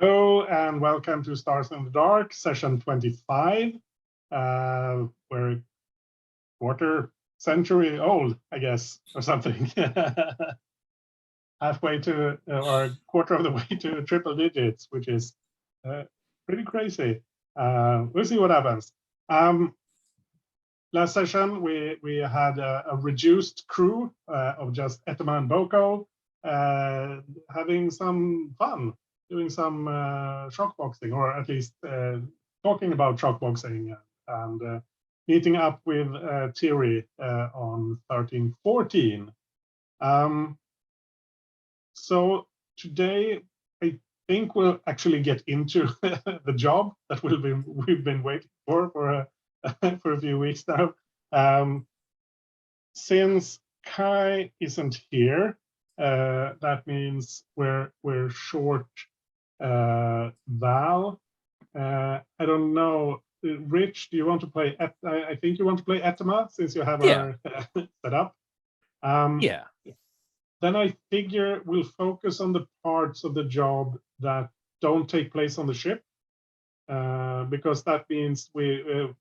Hello and welcome to Stars in the Dark, session 25. We're a quarter century old, I guess, or something. Halfway to, or a quarter of the way to triple digits, which is pretty crazy. We'll see what happens. Last session, we had a reduced crew of just Etema and Boko, having some fun. Doing some shock boxing, or at least talking about shock boxing, and meeting up with Thierry on 1314. So today, I think we'll actually get into the job that we've been waiting for a few weeks now. Since Kai isn't here, that means we're short Val. I don't know. Rich, do you want to play? I think you want to play Etema since you have her set up. Yeah. Then I figure we'll focus on the parts of the job that don't take place on the ship, because that means we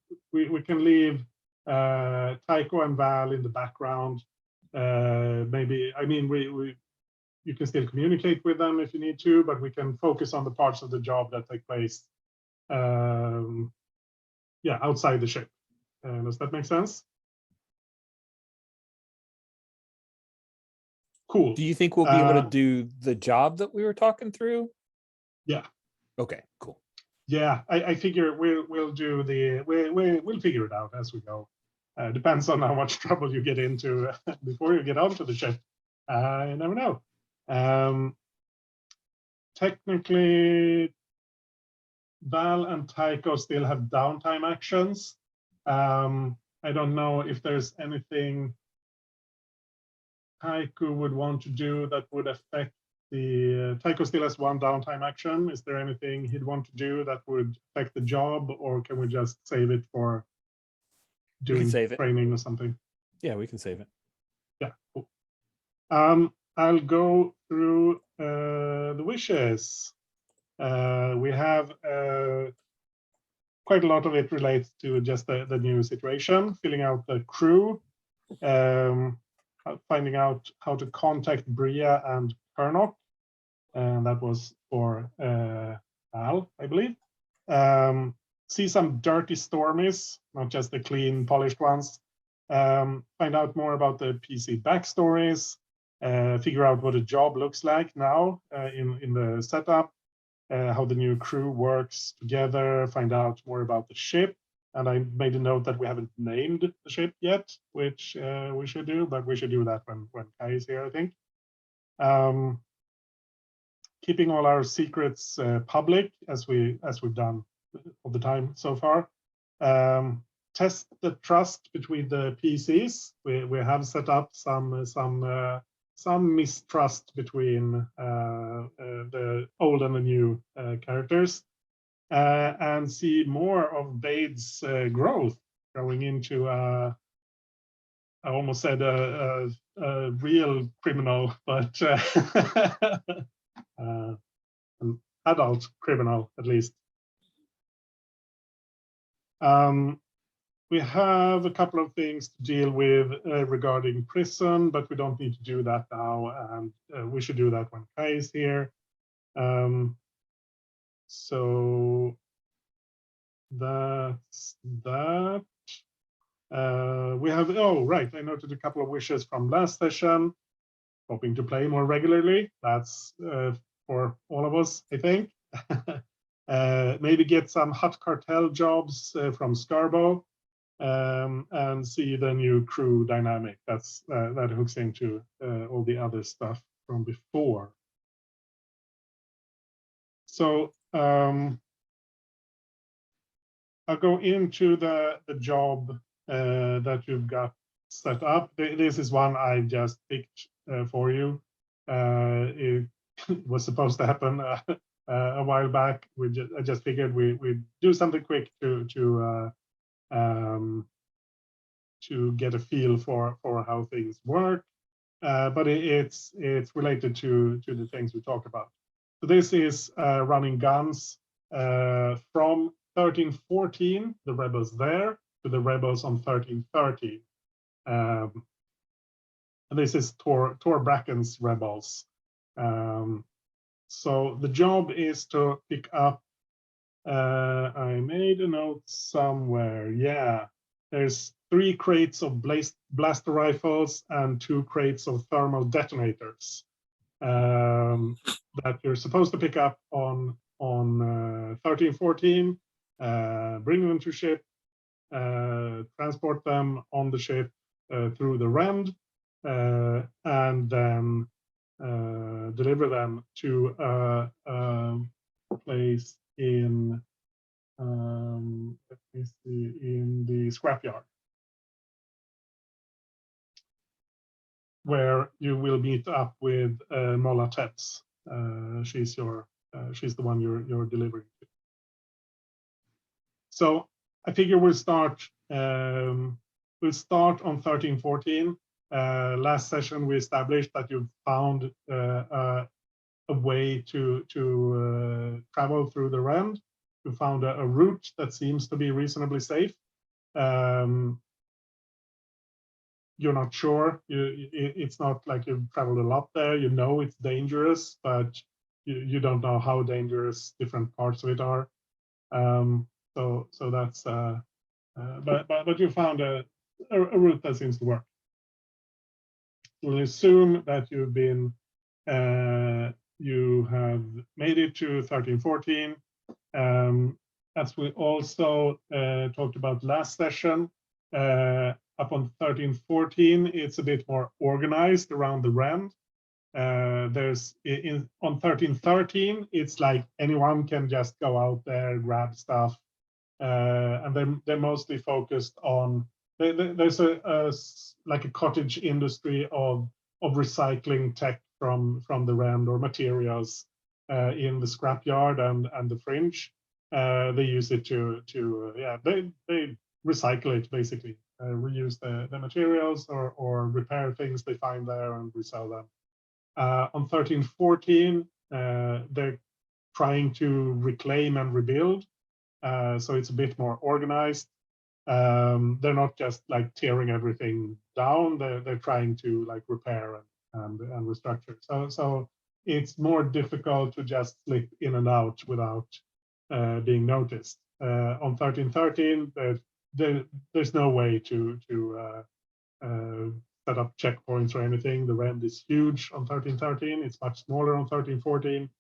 can leave Tycho and Val in the background. Maybe, I mean, you can still communicate with them if you need to, but we can focus on the parts of the job that take place, outside the ship. Does that make sense? Cool. Do you think we'll be able to do the job that we were talking through? Yeah. Okay, cool. Yeah, I figure we'll do we'll figure it out as we go. Depends on how much trouble you get into before you get onto the ship. You never know. Technically, Val and Tycho still have downtime actions. I don't know if there's anything Tycho would want to do that would affect the... Tycho still has one downtime action. Is there anything he'd want to do that would affect the job, or can we just save it for doing training or something? Yeah, we can save it. Yeah, cool. I'll go through the wishes. We have quite a lot of it relates to just the new situation, filling out the crew, finding out how to contact Bria and Kernok, and that was for Al, I believe. See some dirty Stormies, not just the clean, polished ones. Find out more about the PC backstories. Figure out what a job looks like now in the setup, how the new crew works together, find out more about the ship. And I made a note that we haven't named the ship yet, which we should do, but we should do that when Kai is here, I think. Keeping all our secrets public, as we've done all the time so far. Test the trust between the PCs. We have set up some mistrust between the old and the new characters, and see more of Bade's growth growing into, I almost said a real criminal, but an adult criminal at least. We have a couple of things to deal with regarding prison, but we don't need to do that now, and we should do that when Kai is here. So that's that. We have, oh, right, I noted a couple of wishes from last session, hoping to play more regularly. That's for all of us, I think. Maybe get some Hut Cartel jobs from Scarbo. And see the new crew dynamic. That hooks into all the other stuff from before. So I'll go into the job that you've got set up. This is one I just picked for you. It was supposed to happen a while back. I just figured we'd do something quick to get a feel for how things work, but it's related to the things we talk about. So this is running guns from 1314, the rebels there, to the rebels on 1330. And this is Tor Bracken's rebels. So the job is to pick up, I made a note somewhere, yeah. There's 3 crates of blaster rifles and 2 crates of thermal detonators that you're supposed to pick up on 1314, bring them to ship, transport them on the ship through the Rend, and then deliver them to a place in, let me see, in the scrapyard, where you will meet up with Mola Tets. She's the one you're delivering to. So I figure we'll start on 1314. Last session we established that you found a way to travel through the Rend. You found a route that seems to be reasonably safe. You're not sure. It's not like you've traveled a lot there. You know it's dangerous, but you don't know how dangerous different parts of it are. So that's but you found a route that seems to work. We'll assume that you've been you have made it to 1314. As we also talked about last session, up on 1314, it's a bit more organized around the Rend. There's on 1313, it's like anyone can just go out there, grab stuff, and they're mostly focused on. There's like a cottage industry of recycling tech from the Rend or materials in the scrapyard and the fringe. They use it to they recycle it basically, reuse the materials or repair things they find there and resell them. On 1314, they're trying to reclaim and rebuild, so it's a bit more organized. They're not just like tearing everything down. They're trying to like repair and restructure. So it's more difficult to just slip in and out without being noticed. On 1313, there's no way to set up checkpoints or anything. The Rend is huge on 1313. It's much smaller on 1314.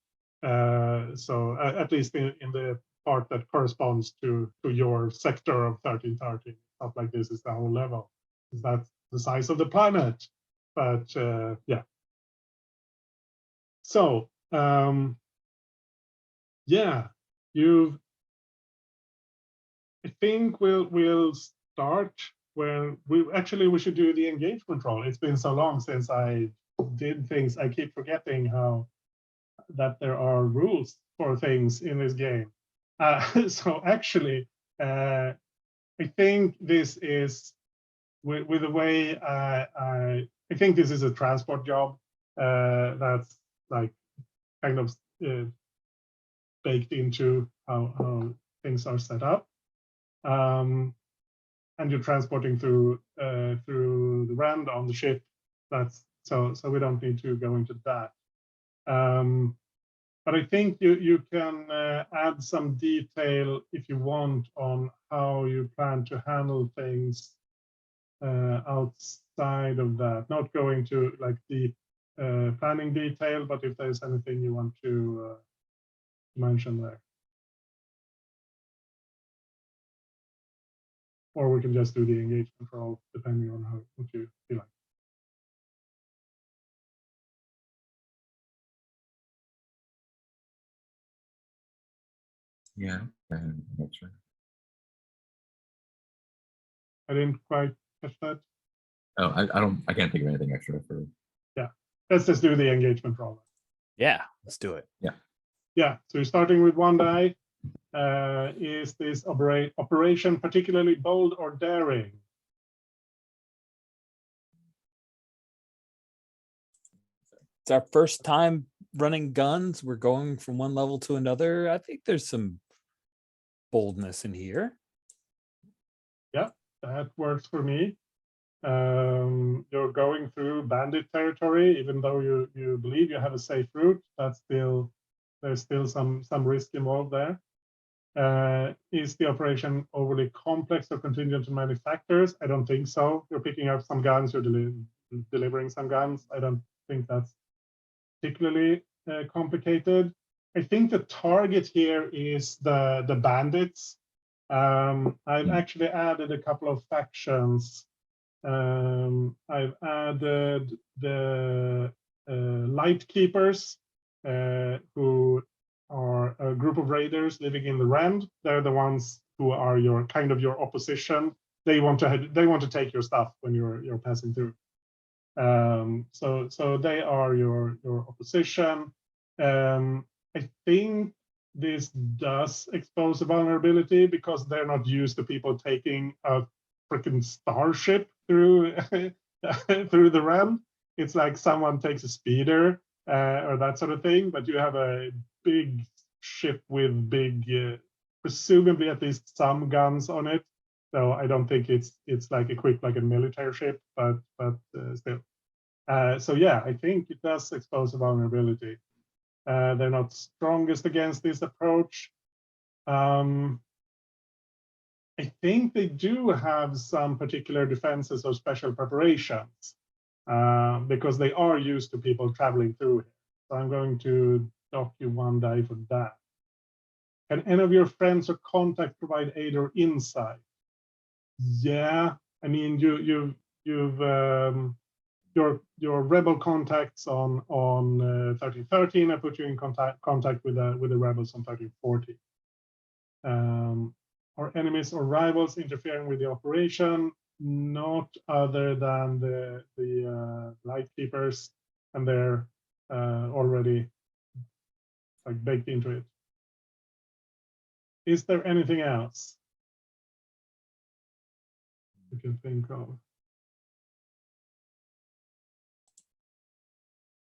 So at least in the part that corresponds to your sector of 1313, stuff like this is the whole level. That's the size of the planet. But yeah. So yeah, I think we'll start where we should do the engagement roll. It's been so long since I did things. I keep forgetting that there are rules for things in this game. So actually, I think this is with the way I think this is a transport job that's like kind of baked into how things are set up. And you're transporting through the Rend on the ship. That's so we don't need to go into that. But I think you can add some detail if you want on how you plan to handle things outside of that. Not going to like deep planning detail, but if there's anything you want to mention there. Or we can just do the engagement roll, depending on what you feel like. Yeah, that's right. I didn't quite catch that. Oh, I can't think of anything extra for. Yeah, let's just do the engagement roll. Yeah, let's do it. Yeah, so you're starting with 1 die. Is this operation particularly bold or daring? It's our first time running guns. We're going from one level to another. I think there's some boldness in here. That works for me. You're going through bandit territory, even though you believe you have a safe route. There's still some risk involved there. Is the operation overly complex or contingent on many factors? I don't think so. You're picking up some guns, you're delivering some guns. I don't think that's particularly complicated. I think the target here is the bandits. I've actually added a couple of factions. I've added the Light Keepers, who are a group of raiders living in the Rand. They're the ones who are your opposition. They want to take your stuff when you're passing through. So they are your opposition. I think this does expose a vulnerability because they're not used to people taking a freaking starship through through the realm. It's like someone takes a speeder or that sort of thing, but you have a big ship with big, presumably at least some guns on it. So I don't think it's like equipped like a military ship, but still. So yeah, I think it does expose a vulnerability. They're not strongest against this approach. I think they do have some particular defenses or special preparations because they are used to people traveling through here. So I'm going to dock you 1 die for that. Can any of your friends or contacts provide aid or insight? Yeah, I mean you've your rebel contacts on 1313. I put you in contact with the rebels on 1340. Are enemies or rivals interfering with the operation? Not other than the Light Keepers, and they're already like baked into it. Is there anything else you can think of?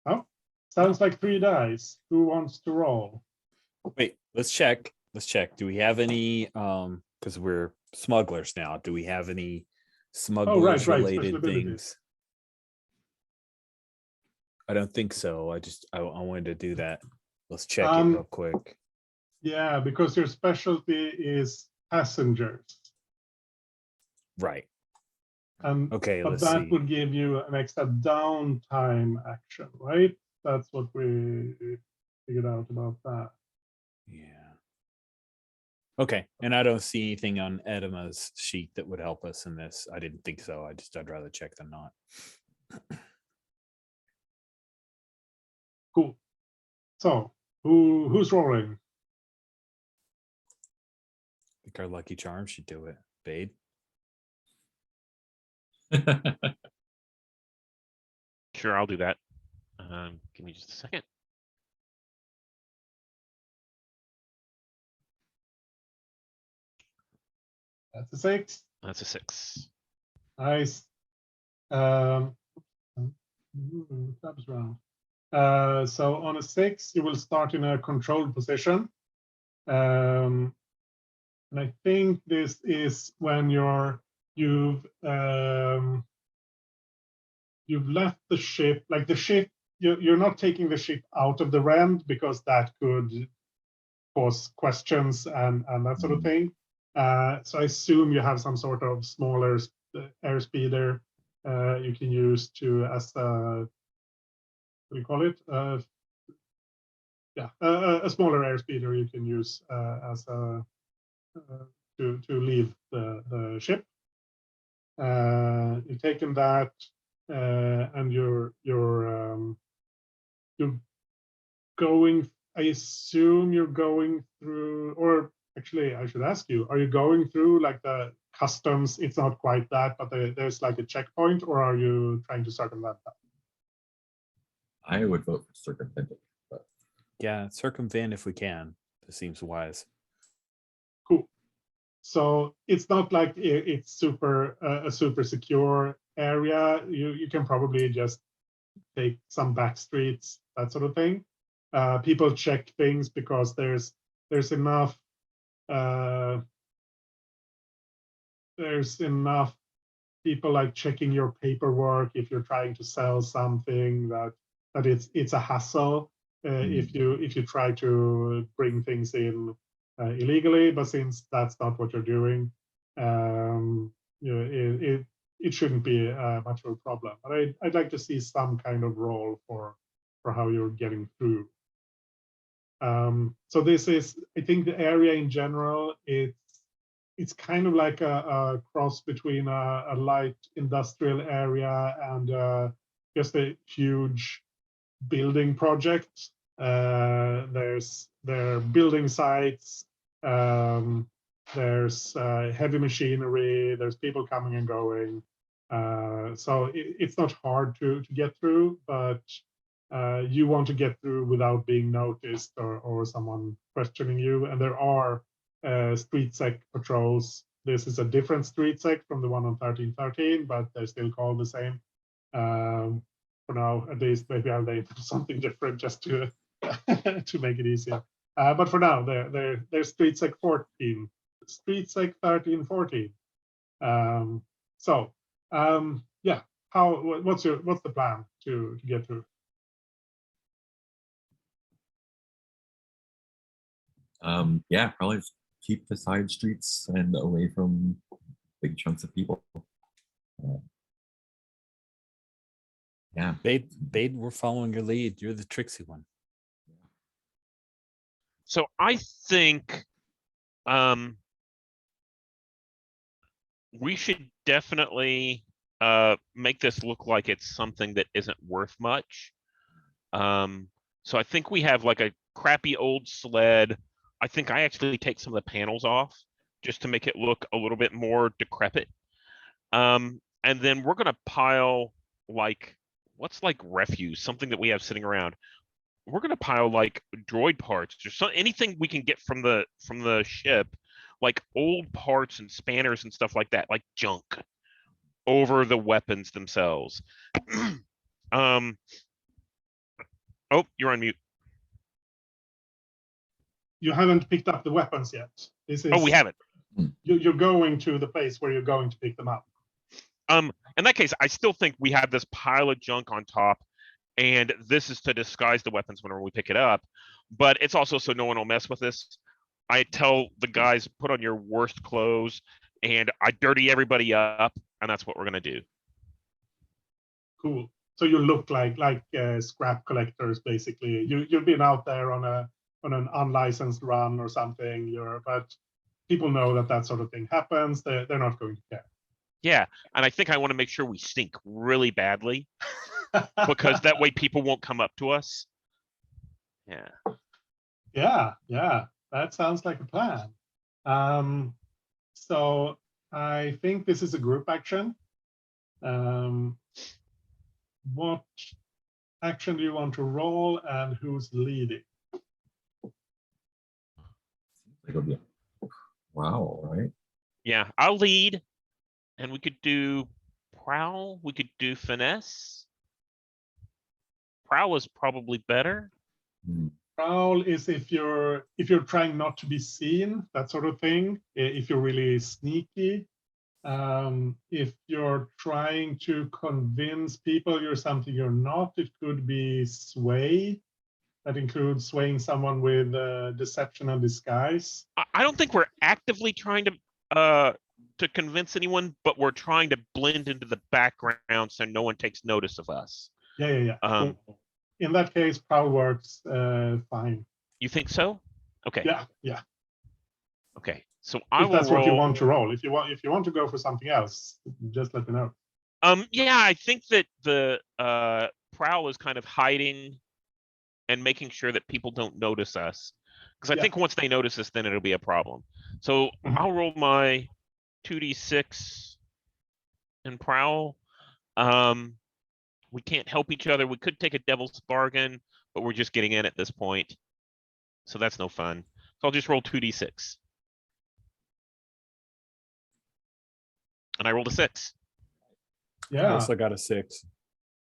Oh, sounds like 3 dice. Who wants to roll? Wait, let's check. Do we have any, because we're smugglers now, do we have any smugglers related things? I don't think so. I wanted to do that. Let's check it real quick. Yeah, because your specialty is passengers. Right. Okay, but let's that see. would give you an extra downtime action, right? That's what we figured out about that. Yeah. Okay, and I don't see anything on Edema's sheet that would help us in this. I didn't think so. I'd rather check than not. Cool. So who's rolling? I think our lucky charm should do it. Bade. Sure, I'll do that. Give me just a second. That's a 6. That's a 6. Nice. Tabs round. So on a 6, you will start in a controlled position. And I think this is when you've left the ship, like the ship, you're not taking the ship out of the Rand because that could cause questions and that sort of thing. So I assume you have some sort of smaller airspeeder you can use to as a, what do you call it? A smaller airspeeder you can use as a to leave the ship. You've taken that, and you're going. I assume you're going through, or actually, I should ask you: are you going through like the customs? It's not quite that, but there's like a checkpoint, or are you trying to circumvent that? I would vote for circumventing. But Yeah, circumvent if we can. This seems wise. Cool. So it's not like it's super a super secure area. You can probably just take some back streets, that sort of thing. people check things because there's enough people like checking your paperwork if you're trying to sell something that it's a hassle if you try to bring things in illegally. But since that's not what you're doing, you know, it shouldn't be much of a problem. But I'd like to see some kind of role for how you're getting through. So this is, I think, the area in general. It's kind of like a cross between a light industrial area and just a huge building project. There are building sites. There's heavy machinery. There's people coming and going. So it's not hard to get through, but you want to get through without being noticed or someone questioning you. And there are street sec patrols. This is a different street sec from the one on 1313, but they're still called the same. For now, at least, maybe I'll name something different just to to make it easier. But for now, they're street sec 14, street sec 1314. Yeah, what's the plan to get through? Yeah, probably just keep the side streets and away from big chunks of people. Yeah. Bade, we're following your lead. You're the tricksy one. So I think we should definitely make this look like it's something that isn't worth much. So I think we have like a crappy old sled. I think I actually take some of the panels off just to make it look a little bit more decrepit. And then we're gonna pile like, what's like refuse, something that we have sitting around. We're gonna pile like droid parts, just anything we can get from the ship, like old parts and spanners and stuff like that, like junk, over the weapons themselves. Oh, you're on mute. You haven't picked up the weapons yet. This is. Oh, we haven't. You're going to the place where you're going to pick them up. In that case, I still think we have this pile of junk on top, and this is to disguise the weapons whenever we pick it up. But it's also so no one will mess with this. I tell the guys, put on your worst clothes, and I dirty everybody up, and that's what we're gonna do. Cool. So you look like scrap collectors, basically. You've been out there on an unlicensed run or something. But people know that sort of thing happens. They're not going to care. Yeah, and I think I want to make sure we stink really badly, because that way people won't come up to us. Yeah. Yeah. That sounds like a plan. So I think this is a group action. What action do you want to roll, and who's leading? It'll be wow, right? Yeah, I'll lead, and we could do prowl. We could do finesse. Prowl is probably better. Prowl is if you're trying not to be seen, that sort of thing. If you're really sneaky, if you're trying to convince people you're something you're not, it could be sway. That includes swaying someone with deception and disguise. I don't think we're actively trying to convince anyone, but we're trying to blend into the background so no one takes notice of us. Yeah. In that case, prowl works fine. You think so? Okay. Yeah. Okay. So if that's what you want to roll. If you want to go for something else, just let me know. Yeah, I think that the prowl is kind of hiding and making sure that people don't notice us. Because I think once they notice us, then it'll be a problem. So I'll roll my 2d6 in prowl. We can't help each other. We could take a devil's bargain, but we're just getting in at this point. So that's no fun. So I'll just roll 2d6. And I rolled a 6. Yeah. I also got a 6.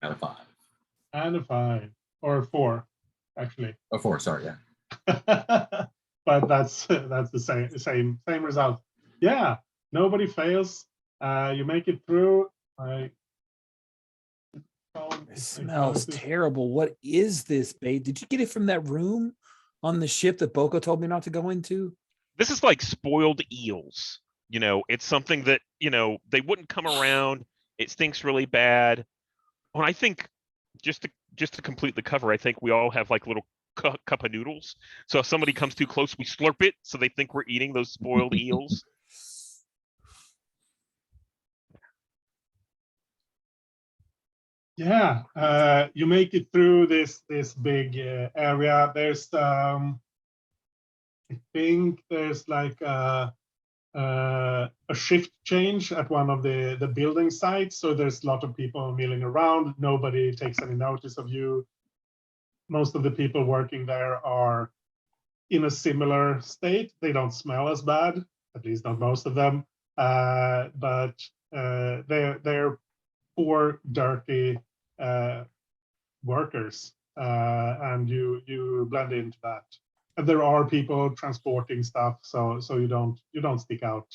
And a 5. And a 5. Or a 4. actually. Oh, 4. Sorry. Yeah. But that's the same result. Yeah, nobody fails. You make it through. It smells terrible. What is this, babe? Did you get it from that room on the ship that Boko told me not to go into? This is like spoiled eels. You know, it's something that, you know, they wouldn't come around. It stinks really bad. Well, I think just to complete the cover, I think we all have like little cup of noodles. So if somebody comes too close, we slurp it so they think we're eating those spoiled eels. Yeah, you make it through this big area. There's I think there's like a shift change at one of the building sites. So there's a lot of people milling around. Nobody takes any notice of you. Most of the people working there are in a similar state. They don't smell as bad, at least not most of them. But they're poor, dirty workers, and you blend into that. And there are people transporting stuff, so you don't stick out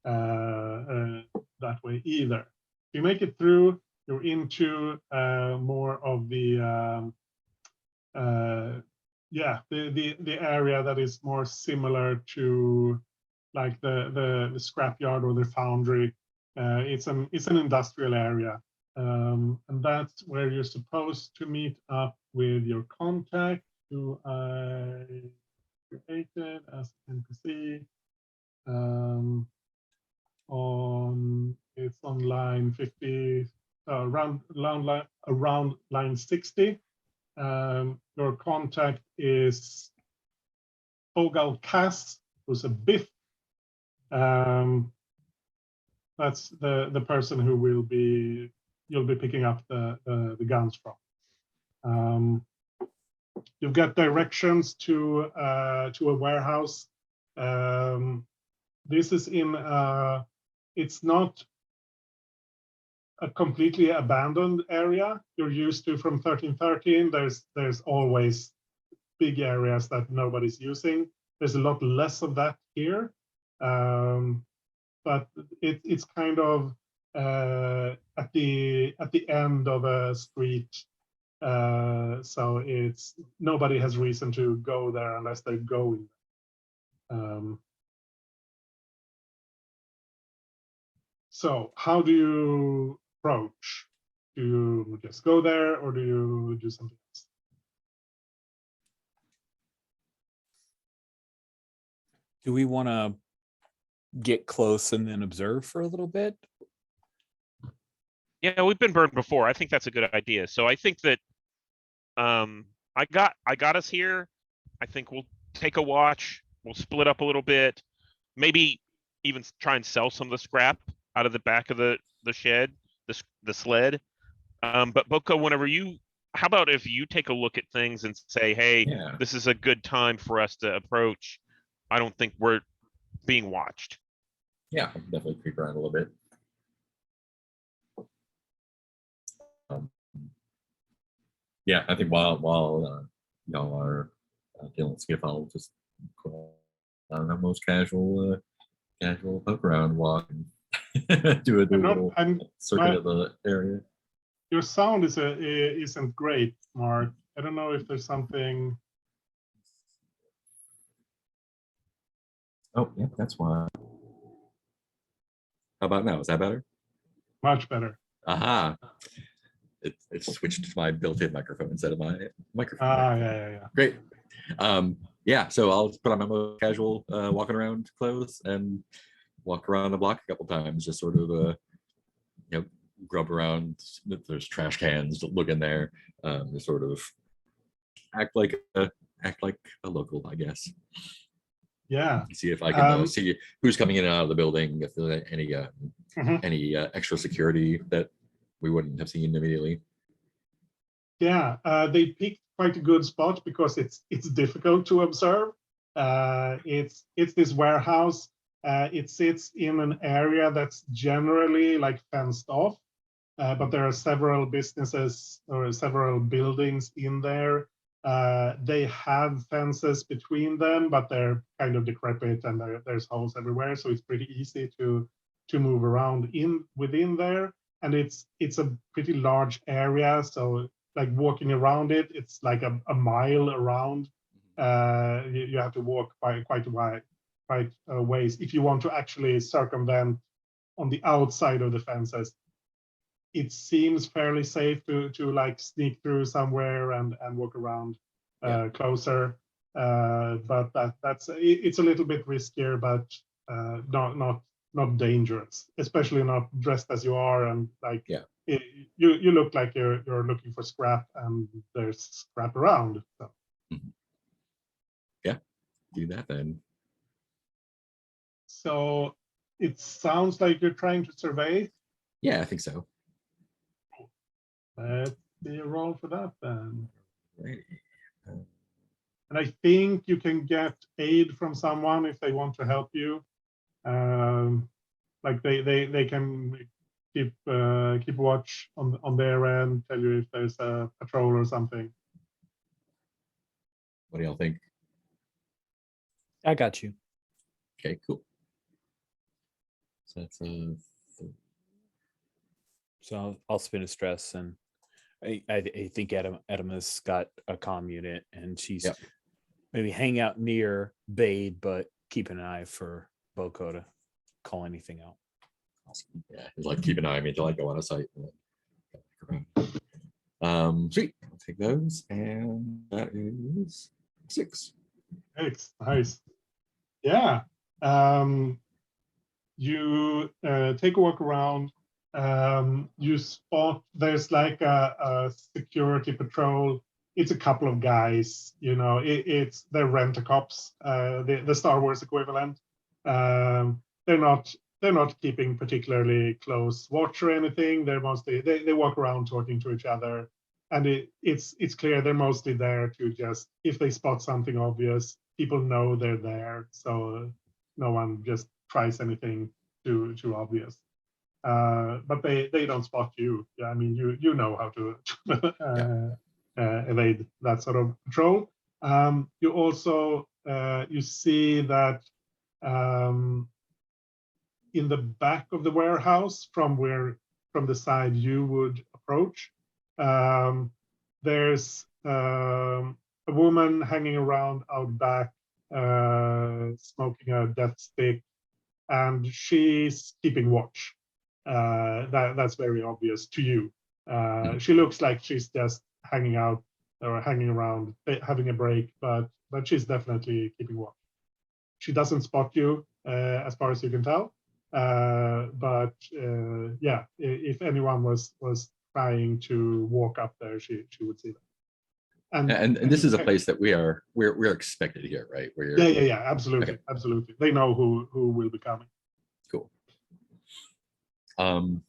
that way either. You make it through. You're into more of the the area that is more similar to like the scrapyard or the foundry. It's an industrial area. And that's where you're supposed to meet up with your contact, who I created as NPC. It's on line 50, around line 60. Your contact is Ogal Cass, who's a Biff. That's the person who you'll be picking up the guns from. You've got directions to a warehouse. This is it's not a completely abandoned area you're used to from 1313. There's always big areas that nobody's using. There's a lot less of that here, but it's kind of at the end of a street, so it's nobody has reason to go there unless they're going. So how do you approach? Do you just go there, or do you do something else? Do we want to get close and then observe for a little bit? Yeah, we've been burned before. I think that's a good idea. So I think that I got us here. I think we'll take a watch. We'll split up a little bit. Maybe even try and sell some of the scrap out of the back of the shed, the sled. But Boko, how about if you take a look at things and say, hey, This is a good time for us to approach. I don't think we're being watched. Yeah, I'll definitely creep around a little bit. Yeah, I think while y'all are dealing with Skiff, I'll just I don't know, most casual poke around walk and do a little circuit of the area. Your sound isn't great, Mark. I don't know if there's something. Oh, yeah, that's why. How about now? Is that better? Much better. Aha. It switched to my built-in microphone instead of my microphone. Yeah. Great. Yeah, so I'll put on my most casual walking around clothes and walk around the block a couple times, just sort of grub around. There's trash cans, look in there, just sort of act like a local, I guess. Yeah. See if I can see who's coming in and out of the building, if there's any extra security that we wouldn't have seen immediately. Yeah, they picked quite a good spot because it's difficult to observe. It's this warehouse. It sits in an area that's generally like fenced off, but there are several businesses or several buildings in there. They have fences between them, but they're kind of decrepit and there's holes everywhere, so it's pretty easy to move around within there. And it's a pretty large area, so like walking around it, it's like a mile around. You have to walk quite a ways if you want to actually circumvent on the outside of the fences. It seems fairly safe to like sneak through somewhere and walk around closer. But it's a little bit riskier, but not dangerous, especially not dressed as you are, and like you look like you're looking for scrap, and there's scrap around. So. Yeah, do that then. So it sounds like you're trying to survey. Yeah, I think so. Let's see a roll for that then. Right. And I think you can get aid from someone if they want to help you. Like they can keep watch on their end, tell you if there's a patrol or something. What do y'all think? I got you. Okay, cool. So that's So I'll spin a stress, and I think Edma's got a comm unit, and she's maybe hang out near Bade, but keep an eye for Boko to call anything out. awesome. Yeah, it's like keep an eye on me until I go on a site. Sweet. I'll take those, and that is 6. Thanks. Nice. Yeah. You take a walk around. You spot there's like a security patrol. It's a couple of guys, it's they're rent-a-cops, the Star Wars equivalent. They're not keeping particularly close watch or anything. They're mostly they walk around talking to each other, and it's clear they're mostly there to just, if they spot something obvious, people know they're there, so no one just tries anything too obvious. But they don't spot you. Yeah, I mean you know how to evade that sort of patrol. You also you see that in the back of the warehouse, from the side you would approach, there's a woman hanging around out back, smoking a death stick, and she's keeping watch. That's very obvious to you. She looks like she's just hanging out or hanging around, having a break, but she's definitely keeping watch. She doesn't spot you, as far as you can tell. But yeah, if anyone was trying to walk up there, she would see them. And this is a place that we're expected here, right? Yeah, absolutely, okay. Absolutely. They know who will be coming. Cool. I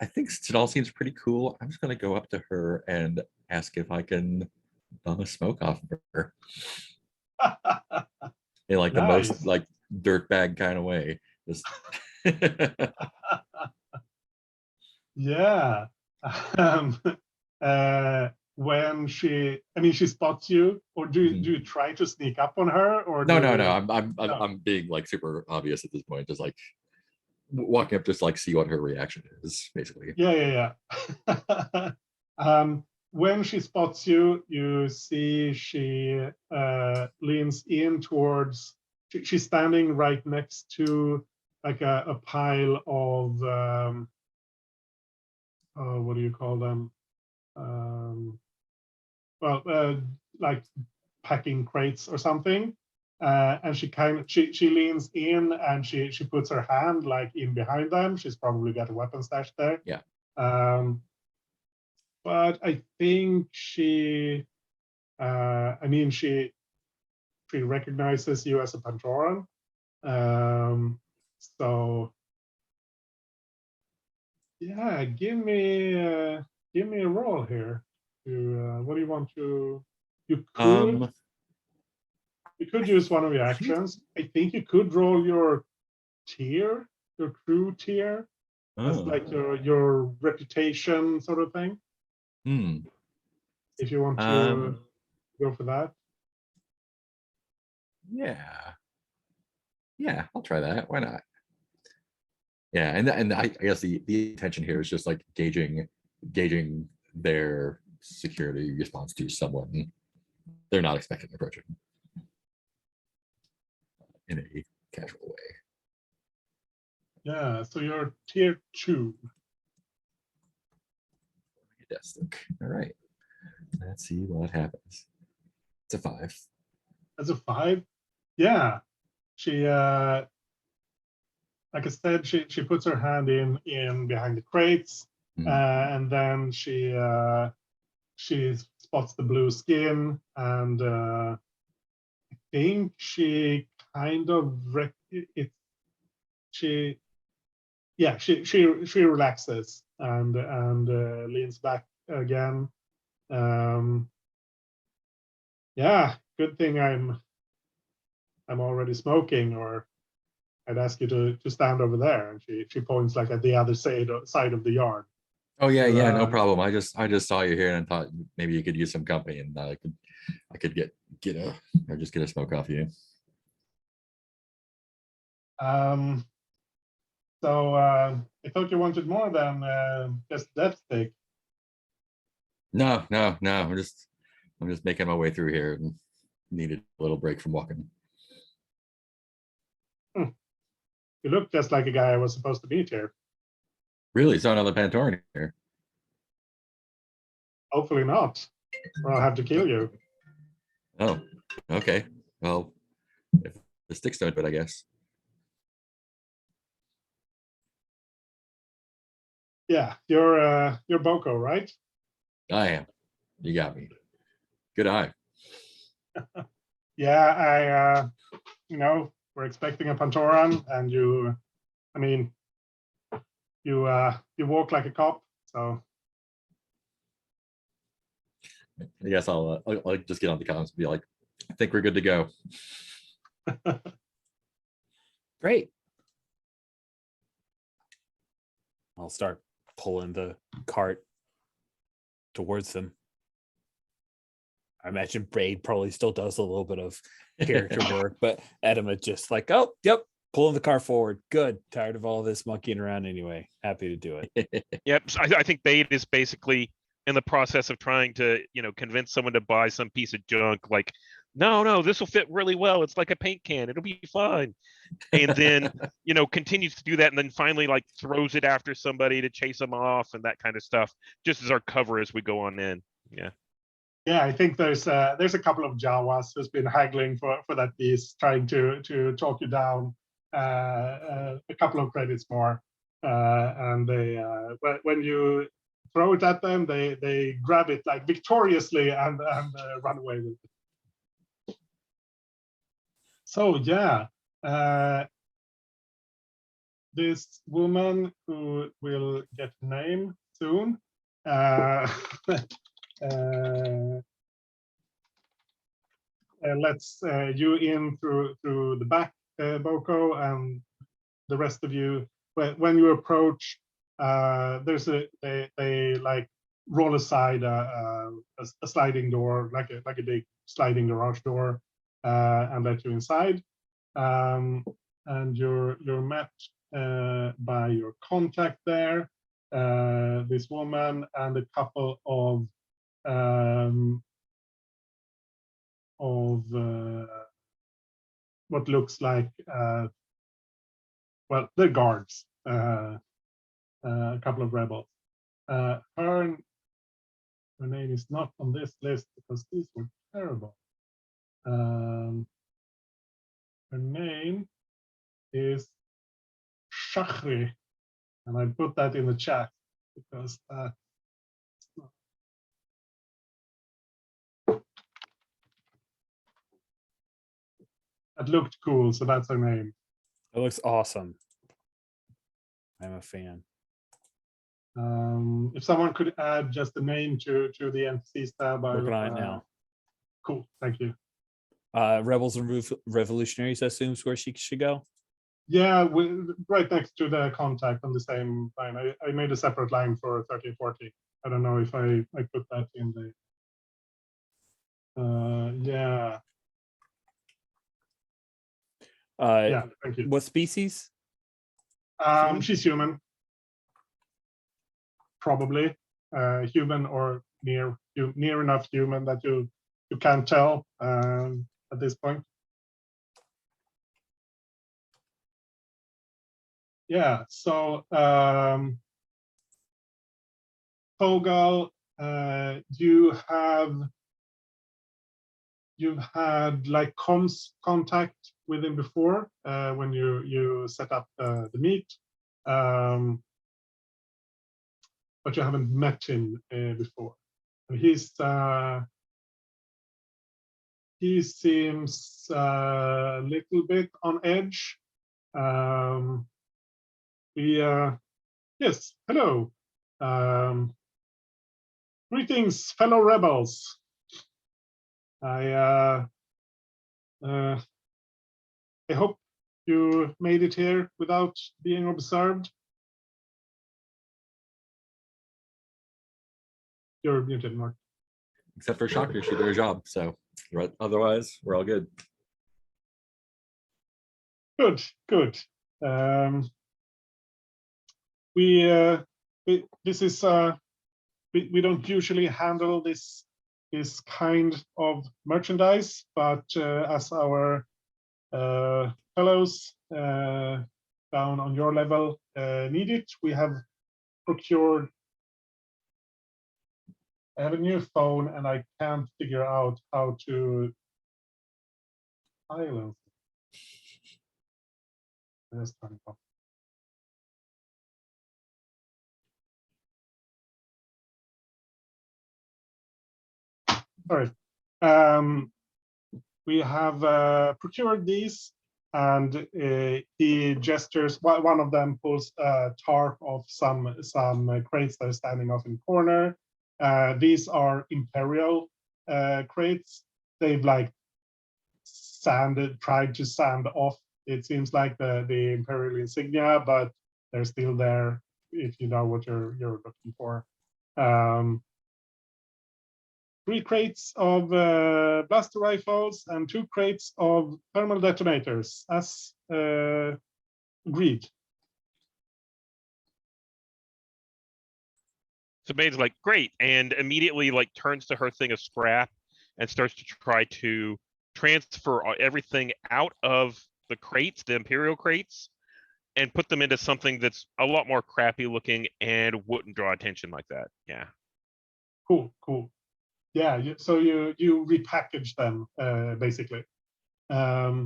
think it all seems pretty cool. I'm just gonna go up to her and ask if I can bum a smoke off of her in like the most like dirtbag kind of way. Just yeah. When she spots you, or do you try to sneak up on her, or no. I'm being like super obvious at this point, just like walking up, just like see what her reaction is, basically. Yeah. When she spots you, you see she leans in towards. She's standing right next to like a pile of what do you call them? Like packing crates or something. And she leans in, and she puts her hand like in behind them. She's probably got a weapon stash there. Yeah. But I think she recognizes you as a Pantoran. So yeah, give me a roll here. What do you want to? You could use one of your actions. I think you could roll your crew tier. That's Oh. like your reputation sort of thing. If you want to go for that. Yeah. Yeah, I'll try that. Why not? Yeah, and I guess the intention here is just like gauging their security response to someone they're not expecting approaching in a casual way. Yeah, so you're tier 2. Fantastic. All right. Let's see what happens. It's a 5. As a 5, yeah. She like I said, she puts her hand in behind the crates, and then she spots the blue skin, and I think she kind of she relaxes and leans back again. Yeah, good thing I'm already smoking, or I'd ask you to stand over there. And she points like at the other side of the yard. Oh yeah, yeah, no problem. I just saw you here and thought maybe you could use some company, and I could get a smoke off you. So I thought you wanted more than just death stick. No. I'm just making my way through here and needed a little break from walking. You look just like a guy I was supposed to meet here. Really? So another Pantoran here? Hopefully not, or I'll have to kill you. Oh, okay. Well, if the sticks don't, but I guess. Yeah, you're Boko, right? I am. You got me. Good eye. Yeah, we're expecting a Pantoran, and you walk like a cop, so. I guess I'll just get on the comms and be like, I think we're good to go. Great. I'll start pulling the cart towards them. I imagine Braid probably still does a little bit of character work, but Edema just like, oh, yep, pulling the car forward. Good. Tired of all this monkeying around anyway. Happy to do it. Yep. So I think Bait is basically in the process of trying to, convince someone to buy some piece of junk. Like, no, this will fit really well. It's like a paint can. It'll be fine. And then, continues to do that, and then finally like throws it after somebody to chase them off and that kind of stuff, just as our cover as we go on in. Yeah. Yeah, I think there's a couple of Jawas who's been haggling for that piece, trying to talk you down a couple of credits more, and they when you throw it at them, they grab it like victoriously and run away with it. So yeah, this woman who will get a name soon. Lets you in through the back, Boko, and the rest of you. When you approach, there's they like roll aside a sliding door, like a big sliding garage door, and let you inside. And you're met by your contact there, this woman, and a couple of what looks like the guards, a couple of rebels. Her name is not on this list because these were terrible. Her name is Shachri, and I put that in the chat because that looked cool, so that's her name. It looks awesome. I'm a fan. If someone could add just the name to the NPCs tab, Working on it now. Cool, thank you. Rebels and Revolutionaries assumes where she should go. Yeah, right next to the contact on the same line. I made a separate line for 1340. I don't know if I put that in the. Yeah. Yeah. Thank you. What species? She's human. Probably human or near enough human that you can't tell at this point. Yeah, so Pogal, you've had like contact with him before when you set up the meet, but you haven't met him before. And he seems a little bit on edge. Yes, hello. Greetings, fellow rebels. I hope you made it here without being observed. You're muted, Mark. Except for Shocker, she did her job. So otherwise, we're all good. Good, good. This is we don't usually handle this kind of merchandise, but as our fellows down on your level need it, we have procured. I have a new phone and I can't figure out how to silence it. Let's turn it off. Sorry. We have procured these, and he gestures. One of them pulls a tarp of some crates that are standing off in the corner. These are Imperial crates. They've like tried to sand off. It seems like the Imperial insignia, but they're still there if you know what you're looking for. 3 crates of blaster rifles and 2 crates of thermal detonators, as agreed. So Bane's like, great, and immediately like turns to her thing of scrap and starts to try to transfer everything out of the crates, the Imperial crates, and put them into something that's a lot more crappy looking and wouldn't draw attention like that. Yeah. Cool. Yeah, so you repackage them basically. Yeah,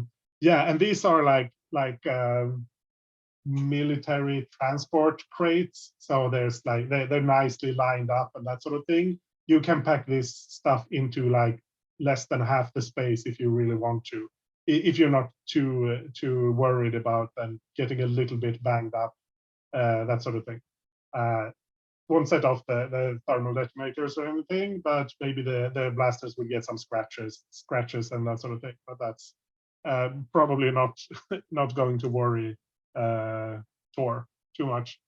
and these are like military transport crates. So there's like they're nicely lined up and that sort of thing. You can pack this stuff into like less than half the space if you really want to, if you're not too worried about them getting a little bit banged up, that sort of thing. Won't set off the thermal detonators or anything, but maybe the blasters will get some scratches and that sort of thing. But that's probably not going to worry Tor too much.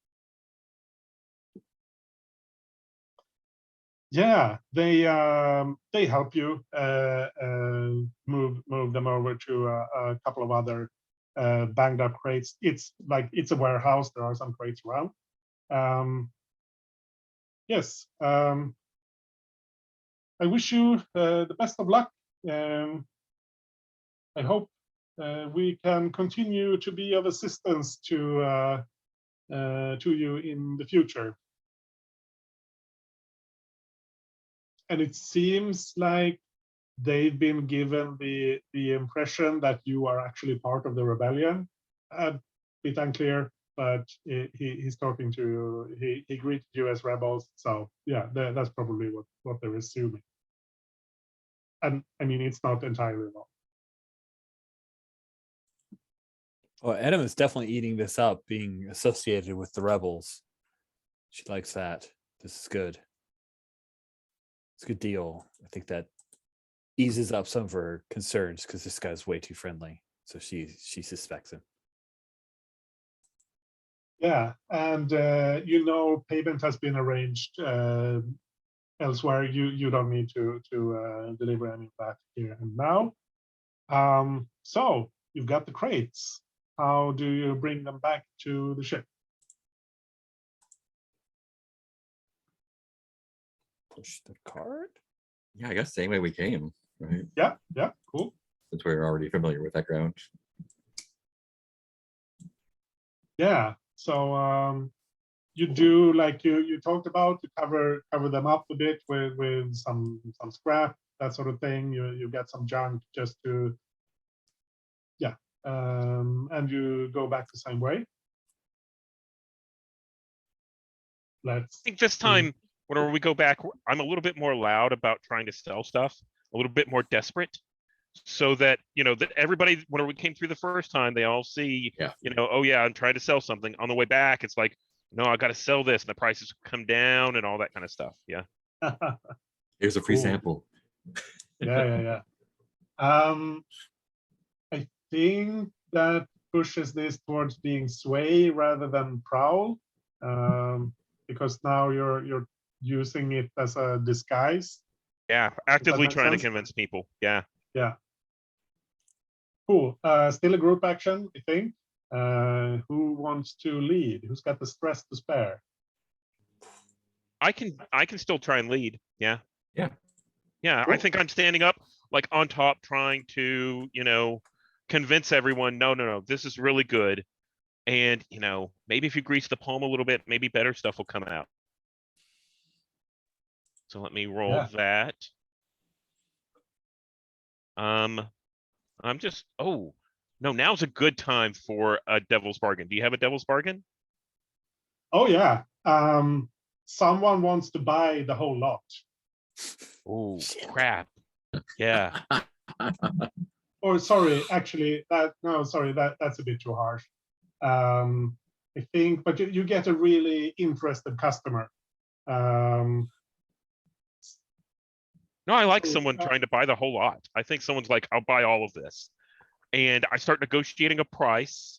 Yeah, they help you move them over to a couple of other banged up crates. It's a warehouse. There are some crates around. Yes, I wish you the best of luck. I hope we can continue to be of assistance to you in the future. And it seems like they've been given the impression that you are actually part of the rebellion. A bit unclear, but he's talking to he greeted you as rebels. So yeah, that's probably what they're assuming. And I mean, it's not entirely wrong. Well, Edom is definitely eating this up, being associated with the rebels. She likes that. This is good. It's a good deal. I think that eases up some of her concerns because this guy's way too friendly. So she suspects him. Yeah, and payment has been arranged elsewhere. You don't need to deliver any of that here and now. So you've got the crates. How do you bring them back to the ship? Push the cart. Yeah, I guess same way we came, right? Yeah, cool. Since we're already familiar with that ground. Yeah, so you do like you talked about to cover them up a bit with some scrap, that sort of thing. You get some junk just to and you go back the same way. I think this time, whenever we go back, I'm a little bit more loud about trying to sell stuff, a little bit more desperate, so that that everybody, whenever we came through the first time, they all see, oh yeah, I'm trying to sell something. On the way back, it's like, no, I got to sell this, and the prices come down and all that kind of stuff. Yeah. Here's a free Cool. sample. Yeah. I think that pushes this towards being sway rather than prowl, because now you're using it as a disguise. Yeah, actively make trying sense? to convince people. Yeah. Yeah. Cool. Still a group action, I think. Who wants to lead? Who's got the stress to spare? I can still try and lead. Yeah. Yeah. Yeah, Cool. I think I'm standing up like on top, trying to, convince everyone, no, this is really good. And, maybe if you grease the palm a little bit, maybe better stuff will come out. So let me roll that. I'm just, oh, no, now's a good time for a devil's bargain. Do you have a devil's bargain? Oh yeah. Someone wants to buy the whole lot. Oh, crap. Yeah. Or sorry, actually, that's a bit too harsh. I think, but you get a really interested customer. No, I like someone trying to buy the whole lot. I think someone's like, I'll buy all of this. And I start negotiating a price,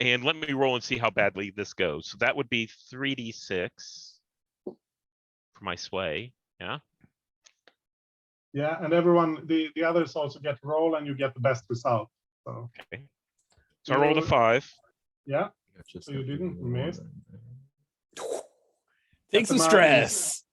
and let me roll and see how badly this goes. So that would be 3d6 for my sway. Yeah. Yeah, and everyone, the others also get to roll, and you get the best result. So okay. So I rolled a 5. Yeah. So you didn't miss. Take some stress.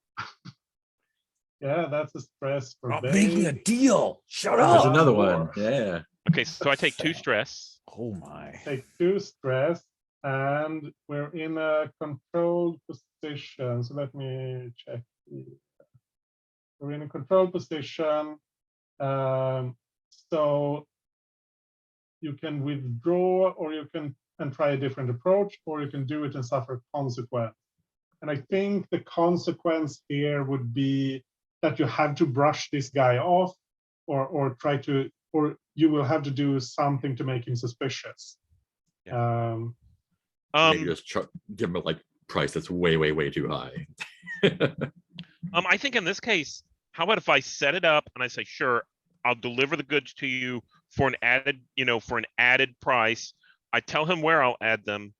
Yeah, that's a stress for I'm making a deal. Shut up. There's another one. Yeah. Okay, so I take 2 stress. Oh my. Take 2 stress, and we're in a controlled position. So let me check. We're in a controlled position. So you can withdraw, or you can try a different approach, or you can do it and suffer consequence. And I think the consequence here would be that you have to brush this guy off, or try to, or you will have to do something to make him suspicious. Yeah. Maybe just give him a price that's way too high. I think in this case, how about if I set it up and I say, sure, I'll deliver the goods to you for an added price. I tell him where I'll add them,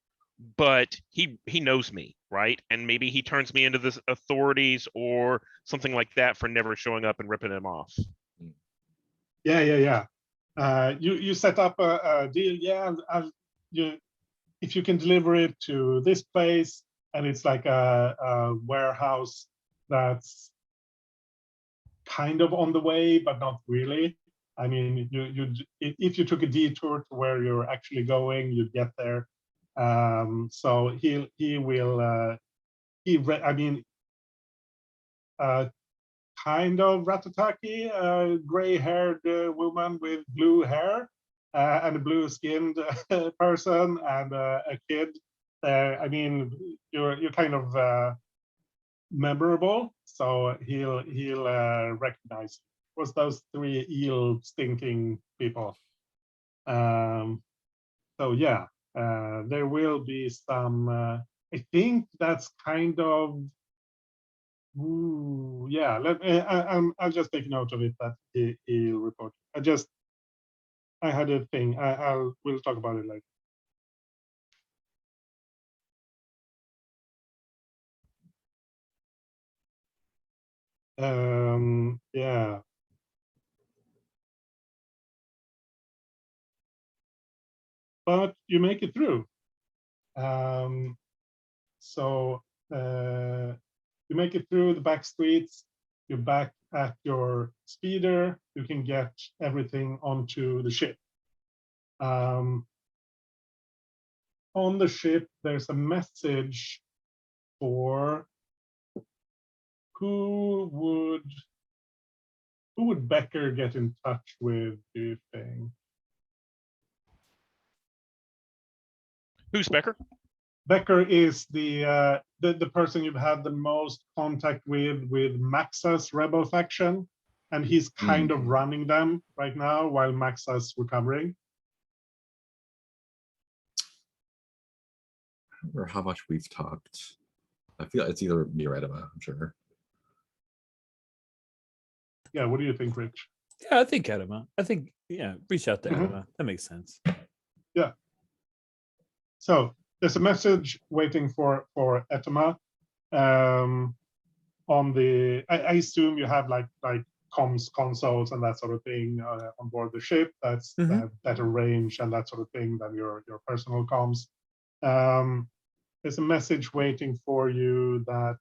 but he knows me, right? And maybe he turns me into the authorities or something like that for never showing up and ripping him off. Yeah. You set up a deal. Yeah, if you can deliver it to this place, and it's like a warehouse that's kind of on the way, but not really. I mean, if you took a detour to where you're actually going, you'd get there. So he will. Kind of Ratataki, gray-haired woman with blue hair, and a blue-skinned person, and a kid. I mean, you're kind of memorable, so he'll recognize. It was those 3 eel stinking people. So yeah, there will be some. I think that's kind of. Ooh, yeah, I'll just take note of it that he'll report. I had a thing. We'll talk about it later. Yeah. But you make it through. So you make it through the back streets. You're back at your speeder. You can get everything onto the ship. On the ship, there's a message for who would Becker get in touch with, do you think? Who's Becker? Becker is the person you've had the most contact with Maxa's rebel faction, and he's kind of running them right now while Maxa's recovering. I don't remember how much we've talked. I feel it's either me or Edema, I'm sure. Yeah, what do you think, Rich? Yeah, I think Edema. I think, yeah, reach out to Edema. That makes sense. Yeah. So there's a message waiting for Edema. On the, I assume you have like comms consoles and that sort of thing on board the ship. That's better range and that sort of thing than your personal comms. There's a message waiting for you that,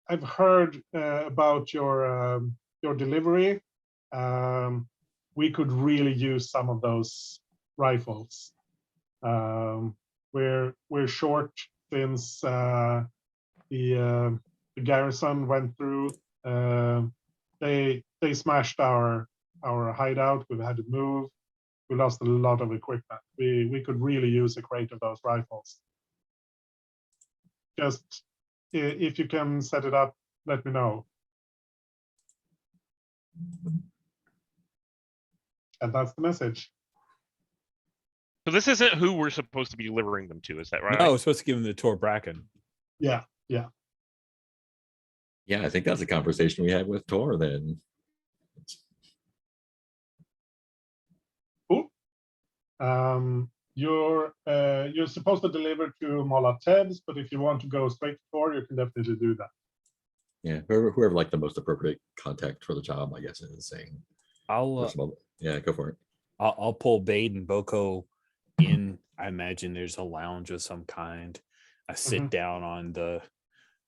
I've heard about your delivery. We could really use some of those rifles. We're short since the garrison went through. They smashed our hideout. We've had to move. We lost a lot of equipment. We could really use a crate of those rifles. Just if you can set it up, let me know. And that's the message. So this isn't who we're supposed to be delivering them to, is that right? No, we're supposed to give him the Tor Bracken. Yeah. Yeah, I think that's a conversation we had with Tor then. Cool. You're supposed to deliver to Molatevs, but if you want to go straight to Tor, you can definitely do that. Yeah, whoever like the most appropriate contact for the job, I guess, is saying. Yeah, go for it. I'll pull Bade and Boko in. I imagine there's a lounge of some kind. I sit down on the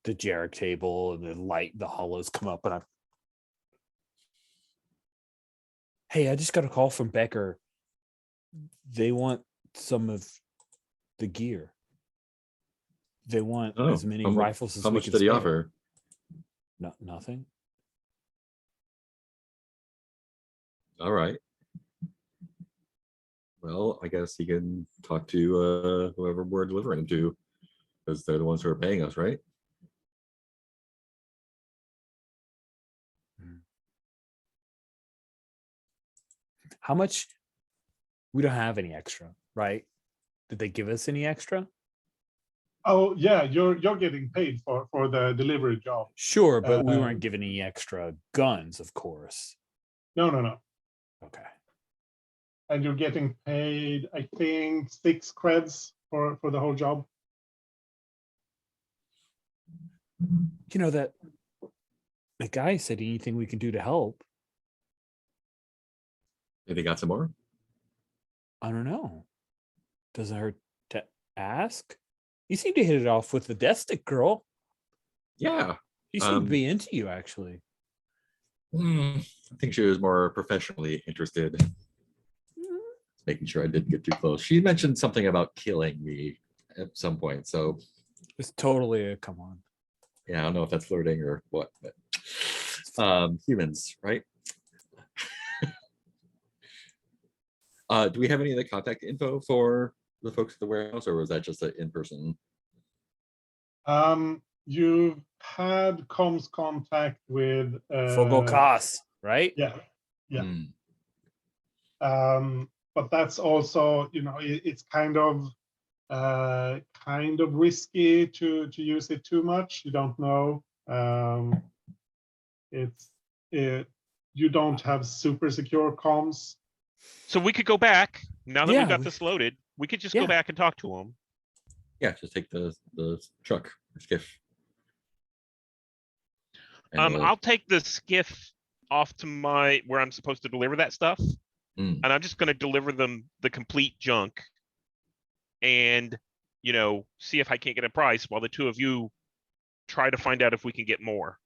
Jarek table, and the hollows come up, and hey, I just got a call from Becker. They want some of the gear. They want as many rifles as how we much can did he spare. offer? Nothing. All right. Well, I guess he can talk to whoever we're delivering them to, because they're the ones who are paying us, right? How much? We don't have any extra, right? Did they give us any extra? Oh yeah, you're getting paid for the delivery job. Sure, but we weren't given any extra guns, of course. No. Okay. And you're getting paid, I think, 6 creds for the whole job. You know that the guy said anything we can do to help. Have they got some more? I don't know. Doesn't hurt to ask. You seem to hit it off with the Destic girl. Yeah. She seemed to be into you, actually. I think she was more professionally interested. Making sure I didn't get too close. She mentioned something about killing me at some point. So it's totally a come on. Yeah, I don't know if that's flirting or what, but humans, right? Do we have any of the contact info for the folks at the warehouse, or was that just an in-person? You've had comms contact with Fogo Koss, right? Yeah. But that's also, it's kind of risky to use it too much. You don't know. You don't have super secure comms. So we could go back now that we've got this loaded. We could just go back and talk to them. Yeah, just take the truck or skiff. And, I'll take the skiff off to where I'm supposed to deliver that stuff, mm, and I'm just going to deliver them the complete junk, and see if I can't get a price while the two of you try to find out if we can get more.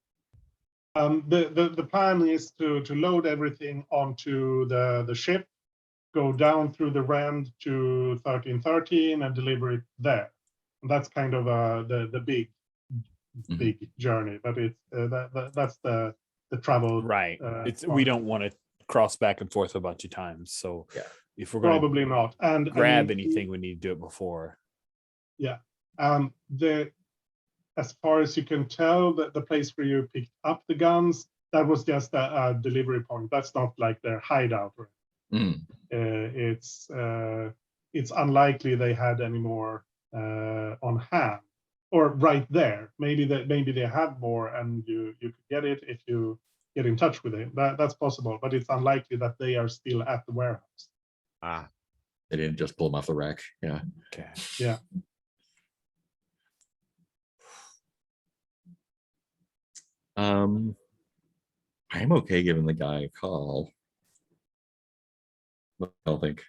The plan is to load everything onto the ship, go down through the Rand to 1313 and deliver it there. And that's kind of the big journey, but it's that's the travel. Right. We don't want to cross back and forth a bunch of times. So Yeah. if we're going Probably not. And grab anything, we need to do it before. Yeah. As far as you can tell, the place where you picked up the guns, that was just a delivery point. That's not like their hideout. mm. It's unlikely they had any more on hand or right there. Maybe they have more, and you could get it if you get in touch with it. That's possible, but it's unlikely that they are still at the warehouse. They didn't just pull them off the rack. Yeah. Okay. Yeah. I'm okay giving the guy a call. I don't think.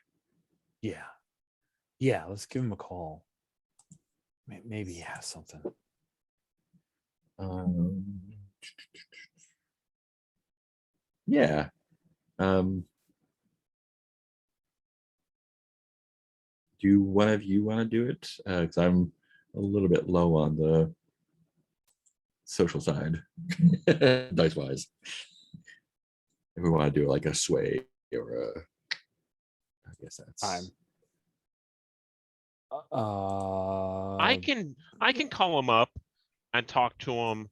Yeah. Yeah, let's give him a call. Maybe he has something. Yeah. Do one of you want to do it? Because I'm a little bit low on the social side, dice wise. If we want to do like a sway or a, I guess that's. I can call him up and talk to him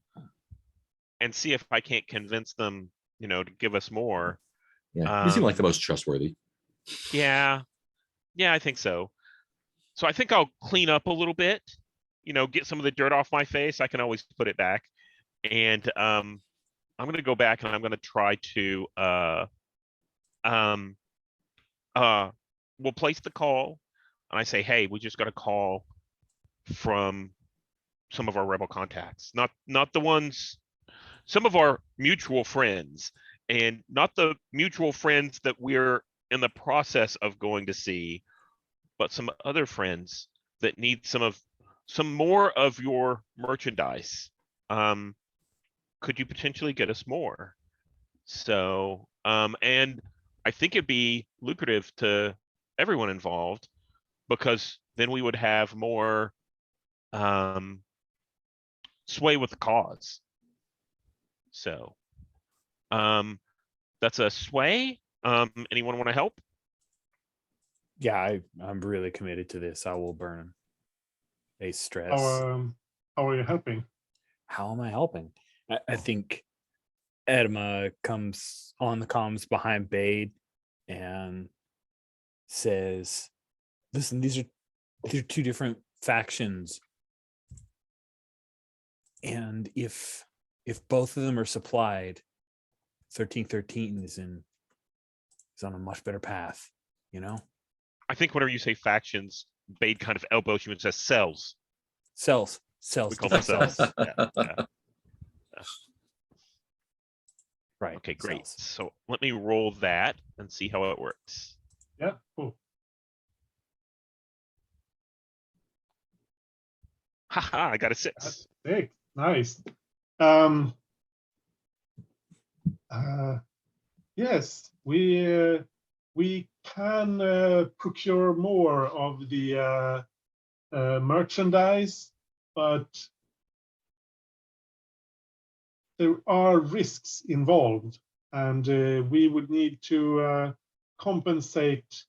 and see if I can't convince them, to give us more. Yeah, you seem like the most trustworthy. Yeah, I think so. So I think I'll clean up a little bit, get some of the dirt off my face. I can always put it back, and I'm gonna go back and I'm gonna try to we'll place the call, and I say, hey, we just got a call from some of our rebel contacts, not the ones, some of our mutual friends, and not the mutual friends that we're in the process of going to see, but some other friends that need some more of your merchandise. Could you potentially get us more? So, and I think it'd be lucrative to everyone involved, because then we would have more sway with the cause. So, that's a sway. Anyone want to help? Yeah, I'm really committed to this. I will burn a stress. How are you helping? How am I helping? I think Edma comes on the comms behind Bade and says, listen, these are two different factions. And if both of them are supplied, 1313 is on a much better path, I think whenever you say factions, Bade kind of elbows you and says cells. Cells. We call them cells. Yeah. Right. Okay, great. Cells. So let me roll that and see how it works. Yeah, cool. Haha, I got a 6. That's big. Nice. Yes, we can procure more of the merchandise, but there are risks involved, and we would need to compensate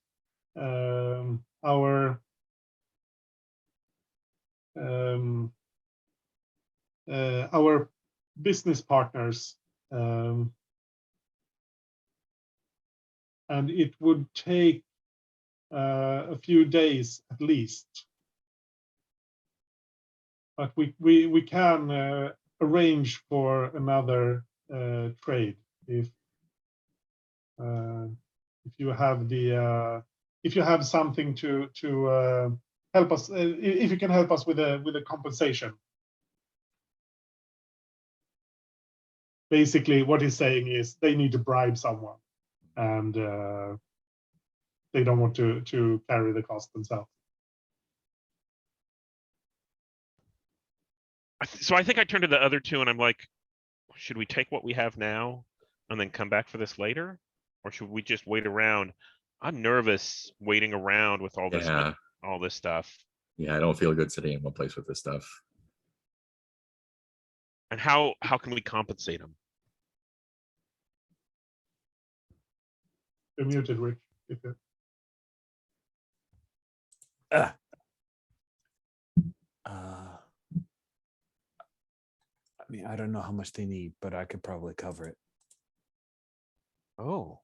our business partners, and it would take a few days at least. But we can arrange for another trade if you have something to help us, if you can help us with a compensation. Basically, what he's saying is they need to bribe someone, and they don't want to carry the cost themselves. So I think I turned to the other two and I'm like, should we take what we have now and then come back for this later? Or should we just wait around? I'm nervous waiting around with all this, Yeah. all this stuff. Yeah, I don't feel good sitting in one place with this stuff. And how can we compensate them? You're muted, Rick. I mean, I don't know how much they need, but I could probably cover it. Oh.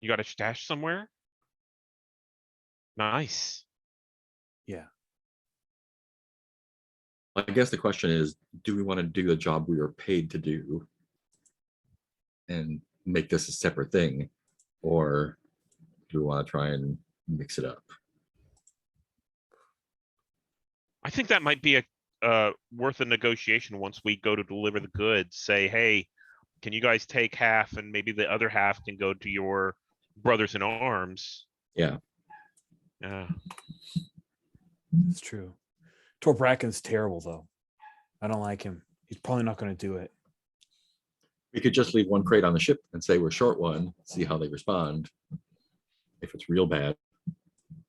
You got a stash somewhere? Nice. Yeah. I guess the question is, do we want to do the job we were paid to do and make this a separate thing? Or do we want to try and mix it up? I think that might be a worth a negotiation once we go to deliver the goods. Say, hey, can you guys take half and maybe the other half can go to your brothers in arms? Yeah. Yeah. That's true. Tor Bracken's terrible, though. I don't like him. He's probably not going to do it. We could just leave one crate on the ship and say we're short one, see how they respond. If it's real bad,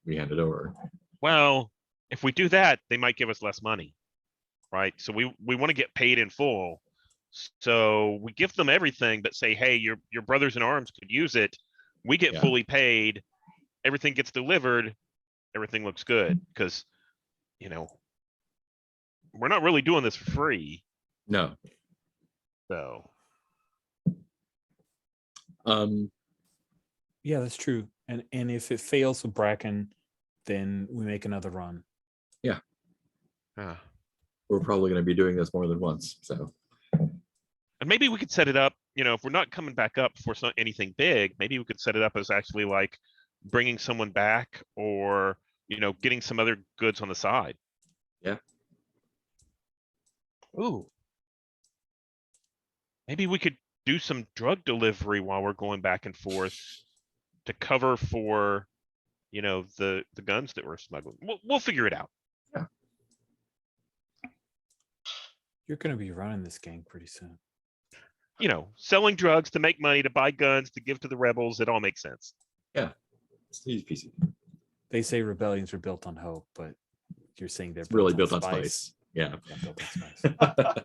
we hand it over. Well, if we do that, they might give us less money, right? So we want to get paid in full. So we give them everything, but say, hey, your brothers in arms could use it. We get fully paid. Everything gets delivered. Everything looks good because, you know, we're not really doing this for free. No. So. Yeah, that's true. And if it fails with Bracken, then we make another run. Yeah. Yeah. We're probably going to be doing this more than once. So. And maybe we could set it up, you know, if we're not coming back up for anything big, maybe we could set it up as actually like bringing someone back or, you know, getting some other goods on the side. Yeah. Ooh. Maybe we could do some drug delivery while we're going back and forth to cover for, you know, the guns that we're smuggling. We'll figure it out. Yeah. You're going to be running this gang pretty soon. You know, selling drugs to make money, to buy guns, to give to the rebels. It all makes sense. Yeah. It's easy peasy. They say rebellions are built on hope, but you're saying they're really built on spice. Yeah. Built on spice.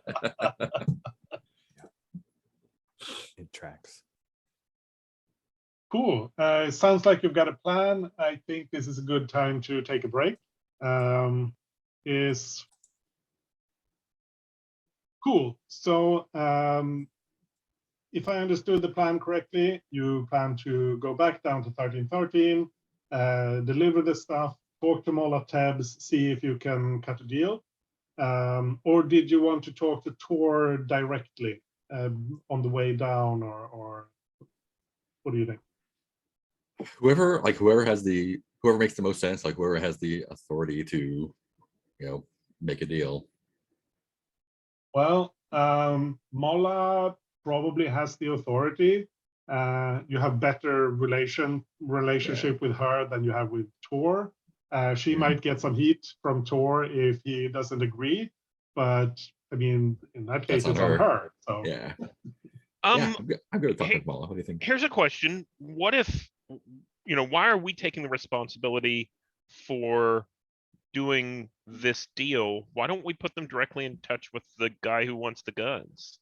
It tracks. Cool. It sounds like you've got a plan. I think this is a good time to take a break. Is cool. So if I understood the plan correctly, you plan to go back down to 1313, deliver the stuff, talk to Molotebs, see if you can cut a deal. Or did you want to talk to Tor directly on the way down, or what do you think? Whoever makes the most sense, like whoever has the authority to, you know, make a deal. Well, Mola probably has the authority. You have better relationship with her than you have with Tor. She might get some heat from Tor if he doesn't agree, but I mean, in that case, it's on her. So yeah. I'm good at talking with Mola. What do you think? Here's a question. What if, you know, why are we taking the responsibility for doing this deal? Why don't we put them directly in touch with the guy who wants the guns?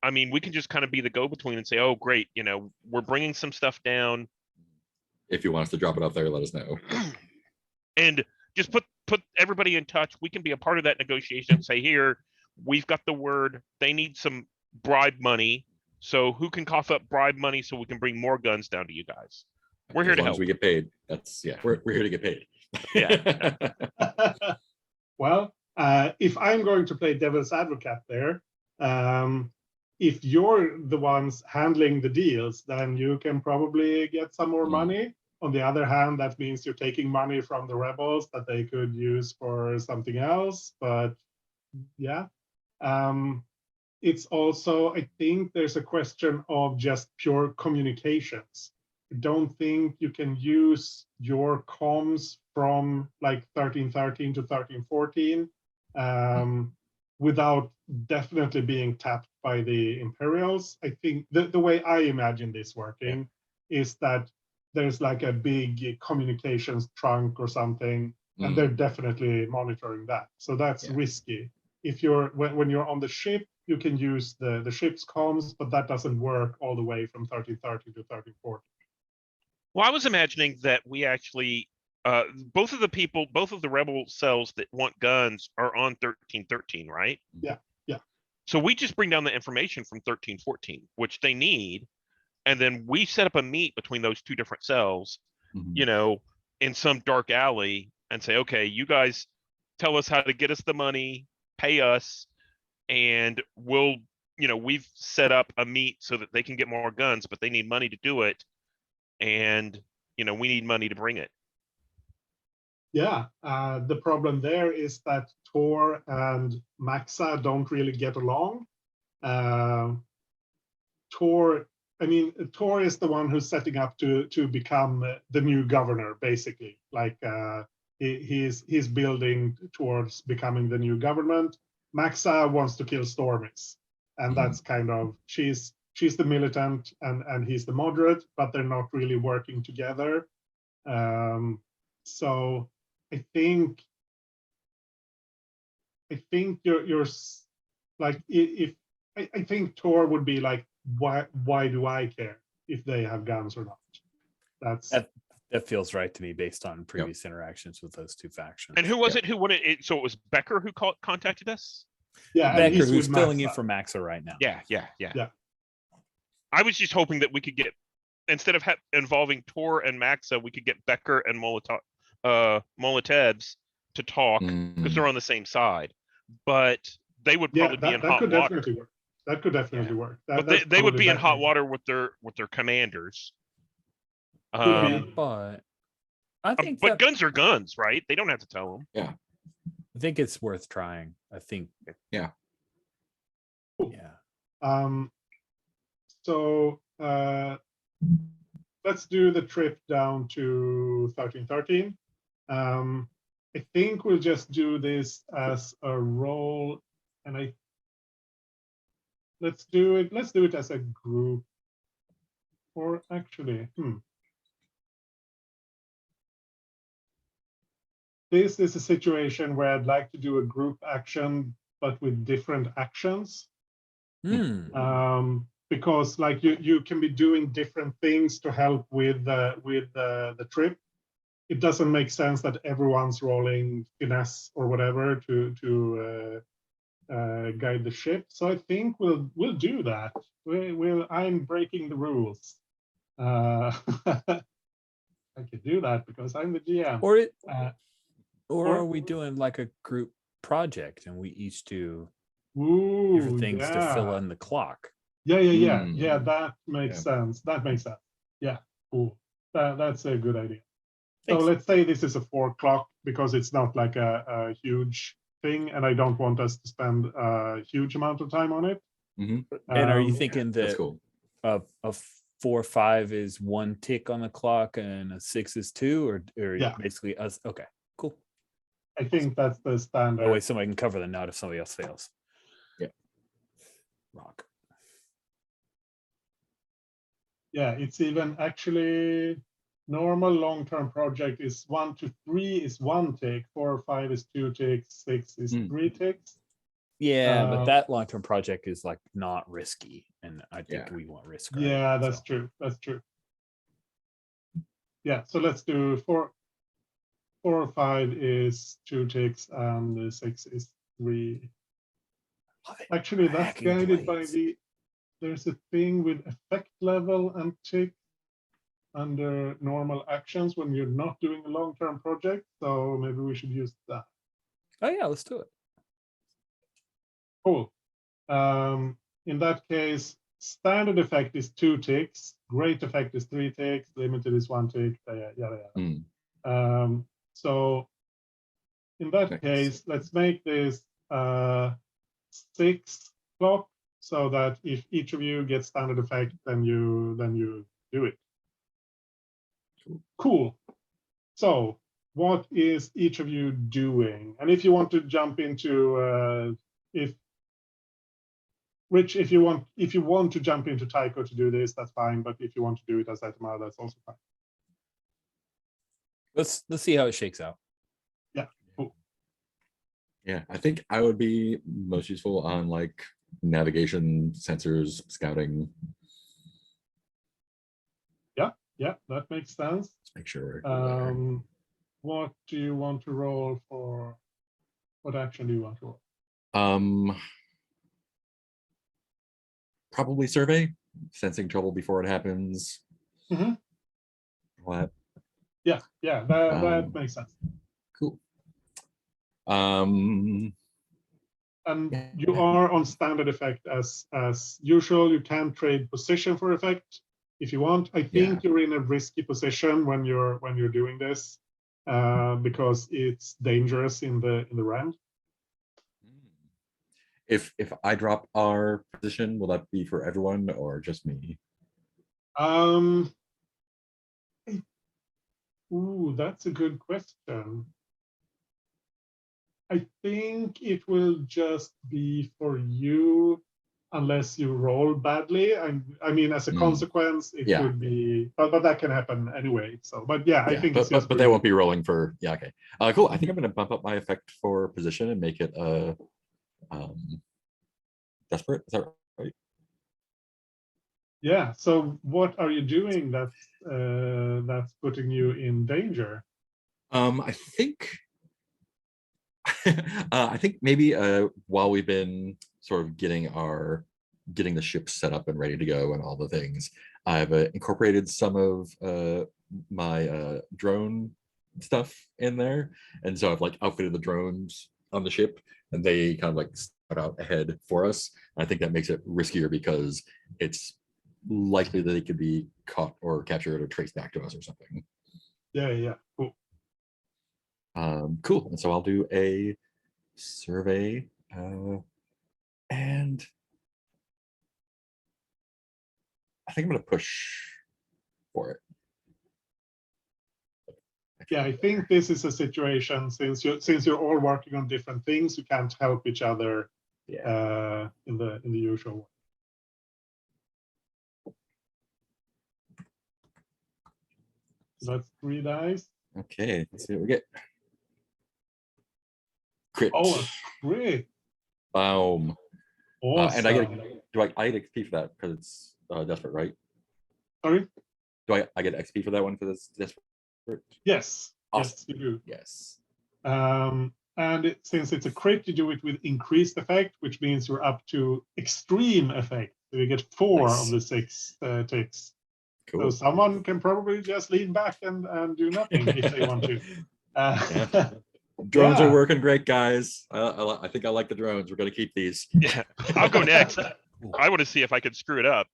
I mean, we can just kind of be the go-between and say, oh, great, you know, we're bringing some stuff down. If you want us to drop it off there, let us know. And just put everybody in touch. We can be a part of that negotiation. Say, here, we've got the word. They need some bribe money. So who can cough up bribe money so we can bring more guns down to you guys? We're here to help. As long as we get paid. That's we're here to get paid. Yeah. Well, if I'm going to play devil's advocate there, if you're the ones handling the deals, then you can probably get some more money. On the other hand, that means you're taking money from the rebels that they could use for something else. But yeah, it's also, I think there's a question of just pure communications. I don't think you can use your comms from like 1313 to 1314 without definitely being tapped by the Imperials. I think the way I imagine this working is that there's like a big communications trunk or something, and they're definitely monitoring that. So that's risky. If you're when you're on the ship, you can use the ship's comms, but that doesn't work all the way from 1330 to 1340. Well, I was imagining that we actually, both of the rebel cells that want guns are on 1313, right? Yeah. So we just bring down the information from 1314, which they need, and then we set up a meet between those two different cells, you know, in some dark alley, and say, okay, you guys tell us how to get us the money, pay us, and we'll, you know, we've set up a meet so that they can get more guns, but they need money to do it, and you know, we need money to bring it. Yeah, the problem there is that Tor and Maxa don't really get along. Tor is the one who's setting up to become the new governor, basically. Like he's building towards becoming the new government. Maxa wants to kill Stormis, and that's kind of she's the militant and he's the moderate, but they're not really working together. So I think you're like, if I think Tor would be like, why do I care if they have guns or not? That feels right to me based on previous interactions with those two factions. And who was it who wanted it? So it was Becker who contacted us? Yeah, Becker, who's filling in for Maxa right now. Yeah. I was just hoping that we could get, instead of involving Tor and Maxa, we could get Becker and Molotevs to talk, because they're on the same side. But they would probably be in hot water. Definitely work. That could definitely work. But they would be in hot water with their commanders. But I think but guns are guns, right? They don't have to tell them. Yeah. I think it's worth trying. I think. Yeah. Yeah. So let's do the trip down to 1313. I think we'll just do this as a roll, and let's do it as a group. Or actually, this is a situation where I'd like to do a group action, but with different actions. Because like you can be doing different things to help with the trip. It doesn't make sense that everyone's rolling finesse or whatever to guide the ship. So I think we'll do that. I'm breaking the rules. I could do that because I'm the GM. Or are we doing like a group project and we each do different things to fill in the clock? Yeah. That makes sense. Yeah, cool. That's a good idea. Thanks. So let's say this is a 4 o'clock because it's not like a huge thing, and I don't want us to spend a huge amount of time on it. And are you thinking that cool. a 4 or 5 is 1 tick on the clock and a 6 is 2, or basically us? Okay, cool. I think that's the standard. That way somebody can cover the nut if somebody else fails. Yeah. Rock. Yeah, it's even actually normal long-term project is 1 to 3 is 1 tick, 4 or 5 is 2 ticks, 6 is 3 ticks. Yeah, but that long-term project is like not risky, and I think we want risk. Right? Yeah, that's true. That's true. Yeah, so let's do 4 or 5 is 2 ticks, and the 6 is 3. Actually, that's guided by there's a thing with effect level and tick under normal actions when you're not doing a long-term project. So maybe we should use that. Oh yeah, let's do it. Cool. In that case, standard effect is 2 ticks, great effect is 3 ticks, limited is 1 tick, yada, yada. So in that case, let's make this 6 clock, so that if each of you gets standard effect, then you do it. Cool. So what is each of you doing? And if you want to jump into Rich, if you want to jump into Tycho to do this, that's fine. But if you want to do it as Etama, that's also fine. Let's see how it shakes out. Yeah. Cool. Yeah, I think I would be most useful on like navigation, sensors, scouting. Yeah, that makes sense. Let's make sure. We're What do you want to roll for? What action do you want to roll? Probably survey, sensing trouble before it happens. What? Yeah, that makes sense. Cool. And you are on standard effect as usual. You can trade position for effect if you want. I think you're in a risky position when you're doing this because it's dangerous in the rand. If I drop our position, will that be for everyone or just me? Ooh, that's a good question. I think it will just be for you unless you roll badly. I mean, as a consequence, it could be, but that can happen anyway. So, but yeah, I think it's just but they won't be rolling for, okay. Cool. I think I'm going to bump up my effect for position and make it desperate. Is that right? Yeah. So what are you doing that's putting you in danger? I think I think maybe while we've been sort of getting the ship set up and ready to go and all the things, I've incorporated some of my drone stuff in there, and so I've like outfitted the drones on the ship, and they kind of like start out ahead for us. And I think that makes it riskier because it's likely that they could be caught or captured or traced back to us or something. Yeah. Cool. Cool. And so I'll do a survey and I think I'm going to push for it. Yeah, I think this is a situation since you're all working on different things, you can't help each other in the usual way. So that's 3 dice. Okay, let's see what we get. Crit. Oh, a crit. Boom. Awesome. And I get XP for that because it's desperate, right? Sorry? Do I get XP for that one for this desperate? Yes. Awesome. Yes, you do. Yes. And since it's a crit, you do it with increased effect, which means you're up to extreme effect. So you get 4 of the 6 ticks. Cool. So someone can probably just lean back and do nothing if they want to. Drones are working great, guys. I think I like the drones. We're going to keep these. Yeah, I'll go next. I want to see if I can screw it up.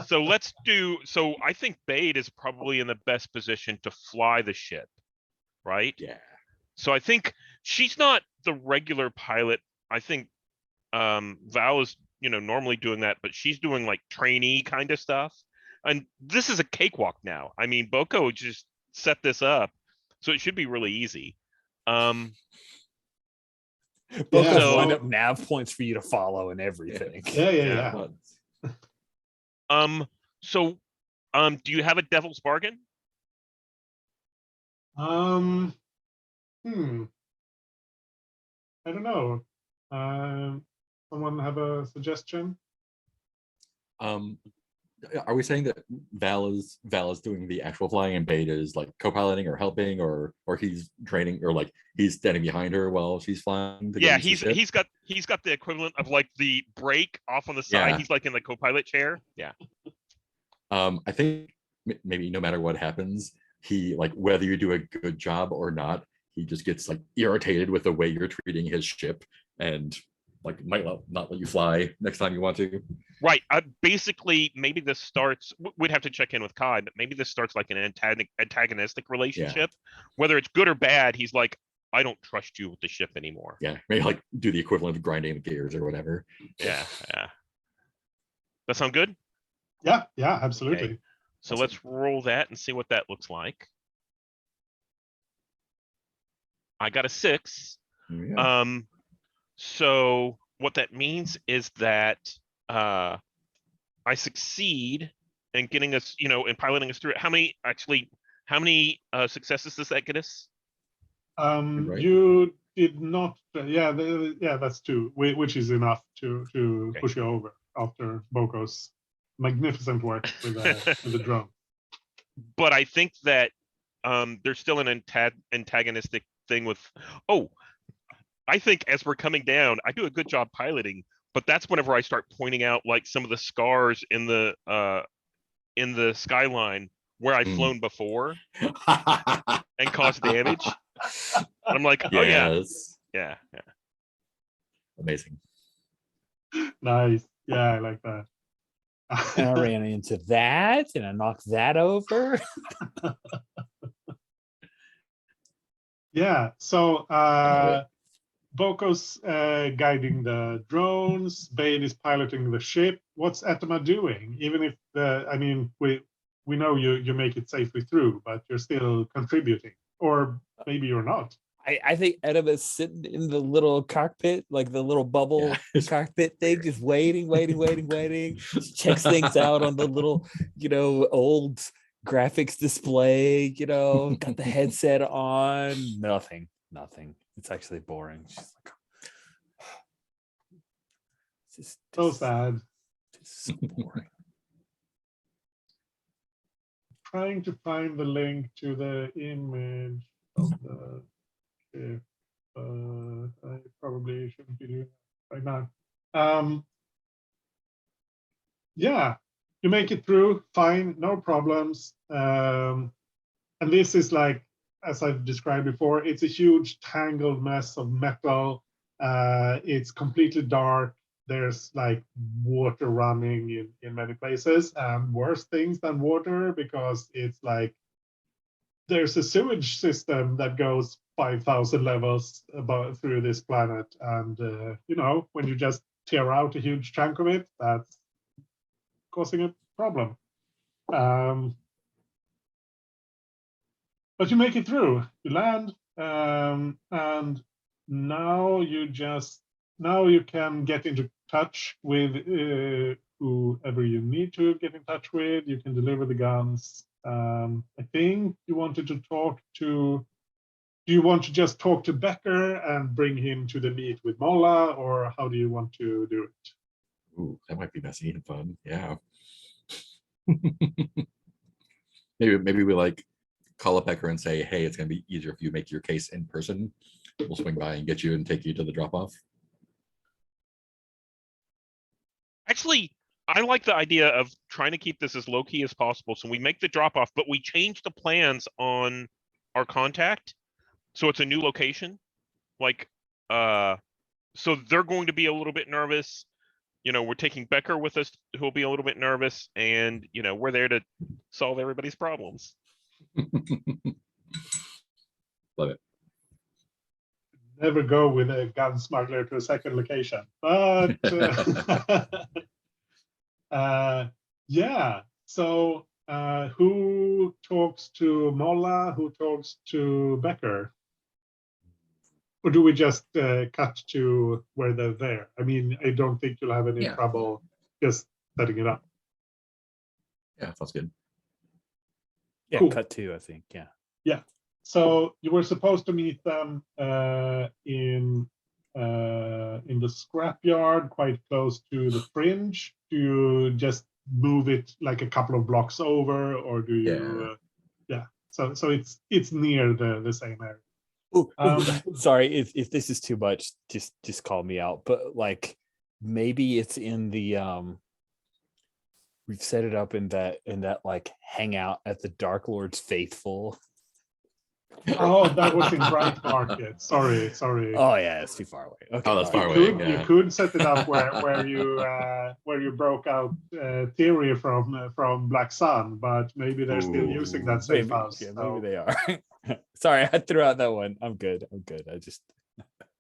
So let's do. So I think Bade is probably in the best position to fly the ship, right? Yeah. So I think she's not the regular pilot. I think Val is, normally doing that, but she's doing like trainee kind of stuff. And this is a cakewalk now. I mean, Boko just set this up, so it should be really easy. Both lined up nav points for you to follow and everything. Yeah. So do you have a devil's bargain? I don't know. Someone have a suggestion? Are we saying that Val is doing the actual flying and Bade is like co-piloting or helping or he's training or like he's standing behind her while she's flying? Yeah, he's got the equivalent of like the brake off on the side. Yeah. He's like in the co-pilot chair. Yeah. I think maybe no matter what happens, he like whether you do a good job or not, he just gets like irritated with the way you're treating his ship and like might not let you fly next time you want to. Right. Basically, maybe this starts. We'd have to check in with Kai, but maybe this starts like an antagonistic relationship. Whether it's good or bad, he's like, I don't trust you with the ship anymore. Yeah, maybe like do the equivalent of grinding the gears or whatever. Yeah. That sound good? Yeah, absolutely. Okay. So let's roll that and see what that looks like. I got a 6. Yeah. So what that means is that I succeed in getting us, in piloting us through it. How many successes does that get us? Right. You did not. That's 2, which is enough to push you over after Boko's magnificent work with the drone. But I think that there's still an antagonistic thing with. Oh, I think as we're coming down, I do a good job piloting, but that's whenever I start pointing out like some of the scars in the skyline where I've flown before and caused damage. And I'm like, oh yeah. Amazing. Nice. Yeah, I like that. And I ran into that and I knocked that over. Yeah. So Boko's guiding the drones. Bane is piloting the ship. What's Atema doing? Even if we know you make it safely through, but you're still contributing, or maybe you're not. I think Edema's sitting in the little cockpit, like the little bubble cockpit thing, just waiting. She checks things out on the little, old graphics display, got the headset on. Nothing. It's actually boring. She's like, so sad. It's so boring. Trying to find the link to the image of the ship. I probably shouldn't be doing that right now. You make it through fine, no problems. And this is like, as I've described before, it's a huge tangled mess of metal. It's completely dark. There's like water running in many places, and worse things than water, because it's like there's a sewage system that goes 5,000 levels through this planet. And, when you just tear out a huge chunk of it, that's causing a problem. But you make it through, you land, and now you can get into touch with whoever you need to get in touch with. You can deliver the guns. I think you wanted to talk to. Do you want to just talk to Becker and bring him to the meet with Molla, or how do you want to do it? Ooh, that might be messy and fun. Yeah. maybe we like call up Becker and say, hey, it's going to be easier if you make your case in person. We'll swing by and get you and take you to the drop-off. Actually, I like the idea of trying to keep this as low-key as possible. So we make the drop-off, but we change the plans on our contact. So it's a new location. Like, so they're going to be a little bit nervous. We're taking Becker with us, who will be a little bit nervous, and, we're there to solve everybody's problems. Love it. Never go with a gun smuggler to a second location, but So who talks to Molla? Who talks to Becker? Or do we just cut to where they're there? I mean, I don't think you'll have any trouble just setting it up. Yeah, sounds good. Yeah, cool. Cut to, I think. Yeah. So you were supposed to meet them in the scrapyard, quite close to the fringe. Do you just move it like a couple of blocks over, or do you? So it's near the same area. Sorry if this is too much. Just call me out. But like maybe it's in the we've set it up in that like hangout at the Dark Lord's Faithful. Oh, that was in Bright Market. Sorry. Oh yeah, it's too far away. Okay. Oh, that's far all away. right. You could set it up where you broke out theory from Black Sun, but maybe they're still using that safe Maybe, house. yeah, So maybe they are. Sorry, I threw out that one. I'm good. I just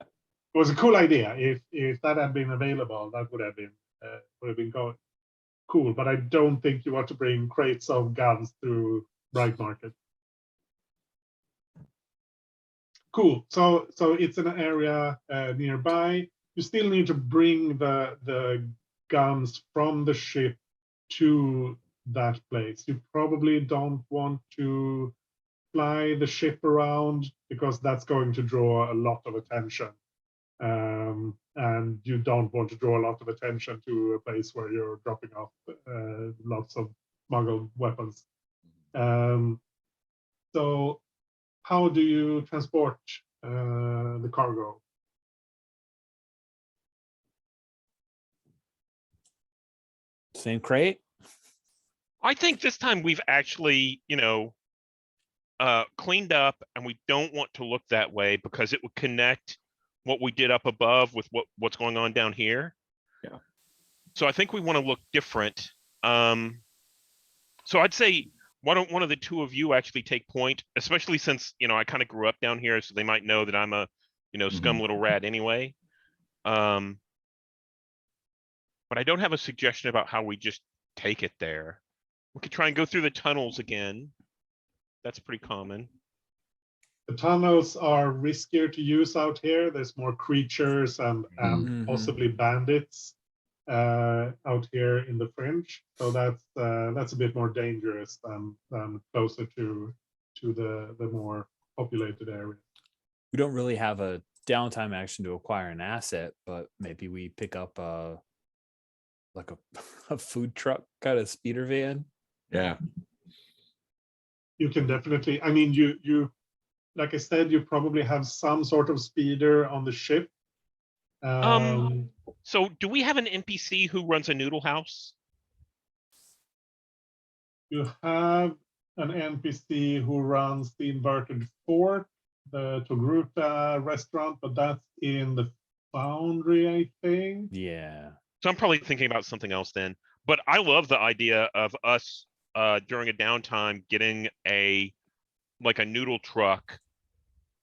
it was a cool idea. If that had been available, that would have been cool. But I don't think you want to bring crates of guns through Bright Market. Cool. So it's an area nearby. You still need to bring the guns from the ship to that place. You probably don't want to fly the ship around because that's going to draw a lot of attention. And you don't want to draw a lot of attention to a place where you're dropping off lots of smuggled weapons. So how do you transport the cargo? same crate. I think this time we've actually, cleaned up, and we don't want to look that way because it would connect what we did up above with what's going on down here. Yeah. So I think we want to look different. So I'd say, why don't one of the two of you actually take point, especially since, I kind of grew up down here, so they might know that I'm a, scum little rat anyway. But I don't have a suggestion about how we just take it there. We could try and go through the tunnels again. That's pretty common. The tunnels are riskier to use out here. There's more creatures and possibly bandits out here in the fringe. So that's a bit more dangerous than closer to the more populated area. We don't really have a downtime action to acquire an asset, but maybe we pick up like a food truck kind of speeder van. Yeah. You can definitely, I mean, you like I said, you probably have some sort of speeder on the ship. So do we have an NPC who runs a noodle house? You have an NPC who runs the Inverted Fort, the Togruta restaurant, but that's in the Foundry, I think. Yeah. So I'm probably thinking about something else then. But I love the idea of us during a downtime getting a noodle truck,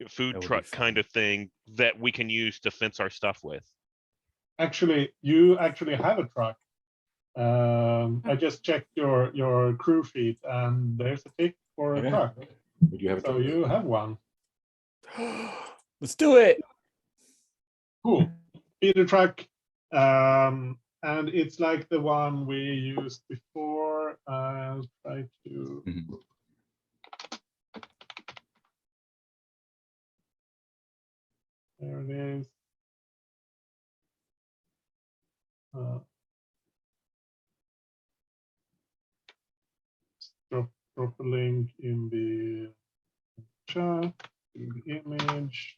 food truck kind of thing that we can use to fence our stuff with. Actually, you actually have a truck. I just checked your crew sheet, and there's a tick for a truck. Would you have a So truck? you have one. Let's do it. Cool. Speeder truck. And it's like the one we used before. I'll try to. There it is. Drop a link in the chat, in the image.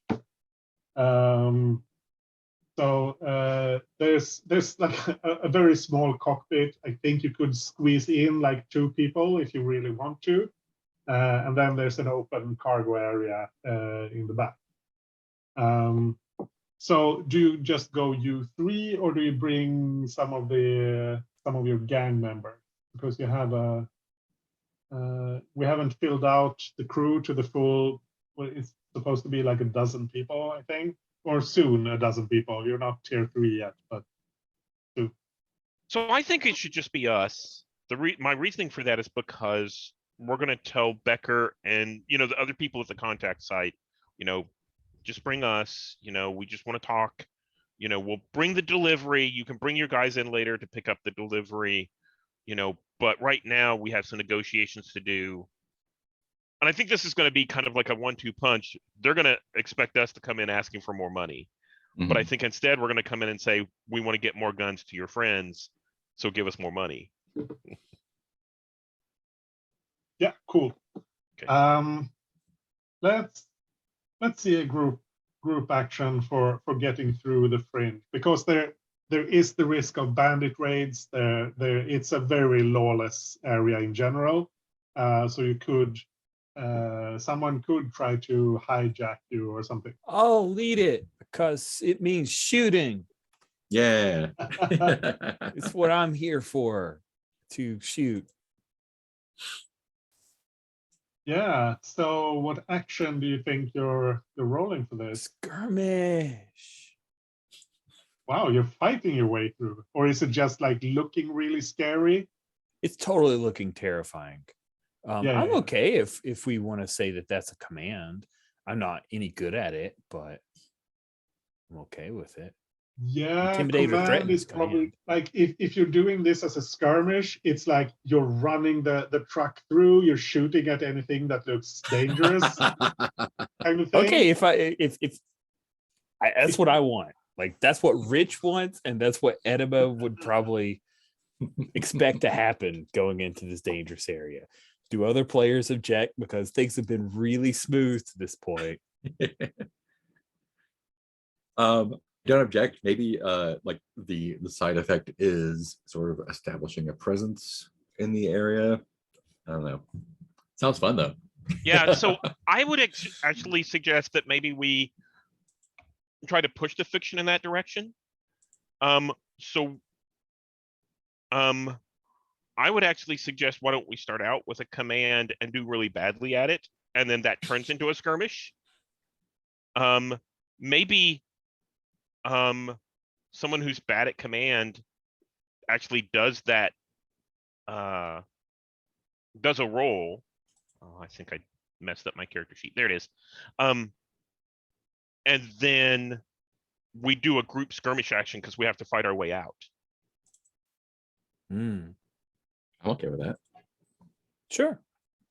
So there's like a very small cockpit. I think you could squeeze in like 2 people if you really want to. And then there's an open cargo area in the back. So do you just go you 3, or do you bring some of your gang members? Because you have we haven't filled out the crew to the full. Well, it's supposed to be like a dozen people, I think, or soon a dozen people. You're not tier 3 yet, but 2. So I think it should just be us. My reasoning for that is because we're going to tell Becker and the other people at the contact site, just bring us. We just want to talk. We'll bring the delivery. You can bring your guys in later to pick up the delivery. But right now we have some negotiations to do. And I think this is going to be kind of like a 1-2 punch. They're going to expect us to come in asking for more money. But I think instead we're going to come in and say, we want to get more guns to your friends, so give us more money. Yeah, cool. Okay. Let's see a group action for getting through the fringe, because there is the risk of bandit raids. It's a very lawless area in general. So you could someone could try to hijack you or something. I'll lead it because it means shooting. Yeah. It's what I'm here for, to shoot. Yeah. So, what action do you think you're rolling for this? Skirmish. Wow, you're fighting your way through, or is it just like looking really scary? It's totally looking terrifying. I'm Yeah. okay if we want to say that that's a command. I'm not any good at it, but I'm okay with it. Yeah, Intimidate or command threaten is is probably command. like if you're doing this as a skirmish, it's like you're running the truck through, you're shooting at anything that looks dangerous, kind of thing. Okay, if that's what I want. Like that's what Rich wants, and that's what Edema would probably expect to happen going into this dangerous area. Do other players object? Because things have been really smooth to this point. Don't object. Maybe like the side effect is sort of establishing a presence in the area. I don't know. Sounds fun though. Yeah, so I would actually suggest that maybe we try to push the fiction in that direction. I would actually suggest, why don't we start out with a command and do really badly at it, and then that turns into a skirmish. Maybe someone who's bad at command actually does that, does a roll. Oh, I think I messed up my character sheet. There it is. And then we do a group skirmish action because we have to fight our way out. I'm okay with that. Sure.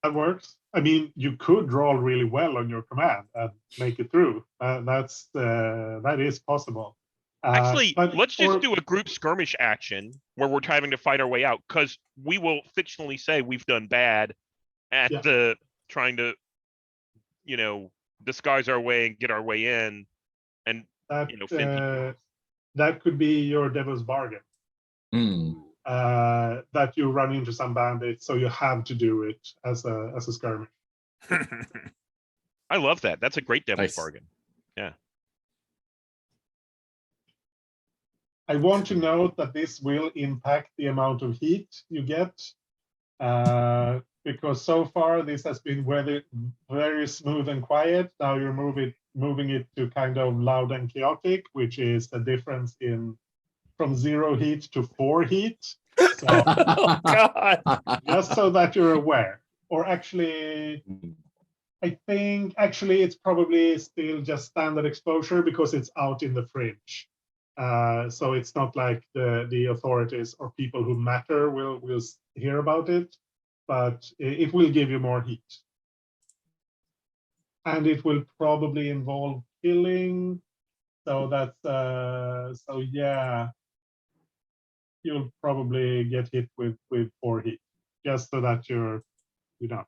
That works. I mean, you could roll really well on your command and make it through. That is possible. Actually, But let's just do a group skirmish action where we're having to fight our way out, because we will fictionally say we've done bad at the trying to, disguise our way and get our way in, and that fin people. that could be your devil's bargain. That you run into some bandits, so you have to do it as a skirmish. I love that. That's a great devil's Nice. bargain. Yeah. I want to note that this will impact the amount of heat you get, because so far this has been very smooth and quiet. Now you're moving it to kind of loud and chaotic, which is the difference from 0 heat to 4 heat. So, Oh God. just so that you're aware. Or actually, I think actually it's probably still just standard exposure because it's out in the fringe. So it's not like the authorities or people who matter will hear about it, but it will give you more heat. And it will probably involve killing. So that's so yeah. You'll probably get hit with 4 heat, just so that you know.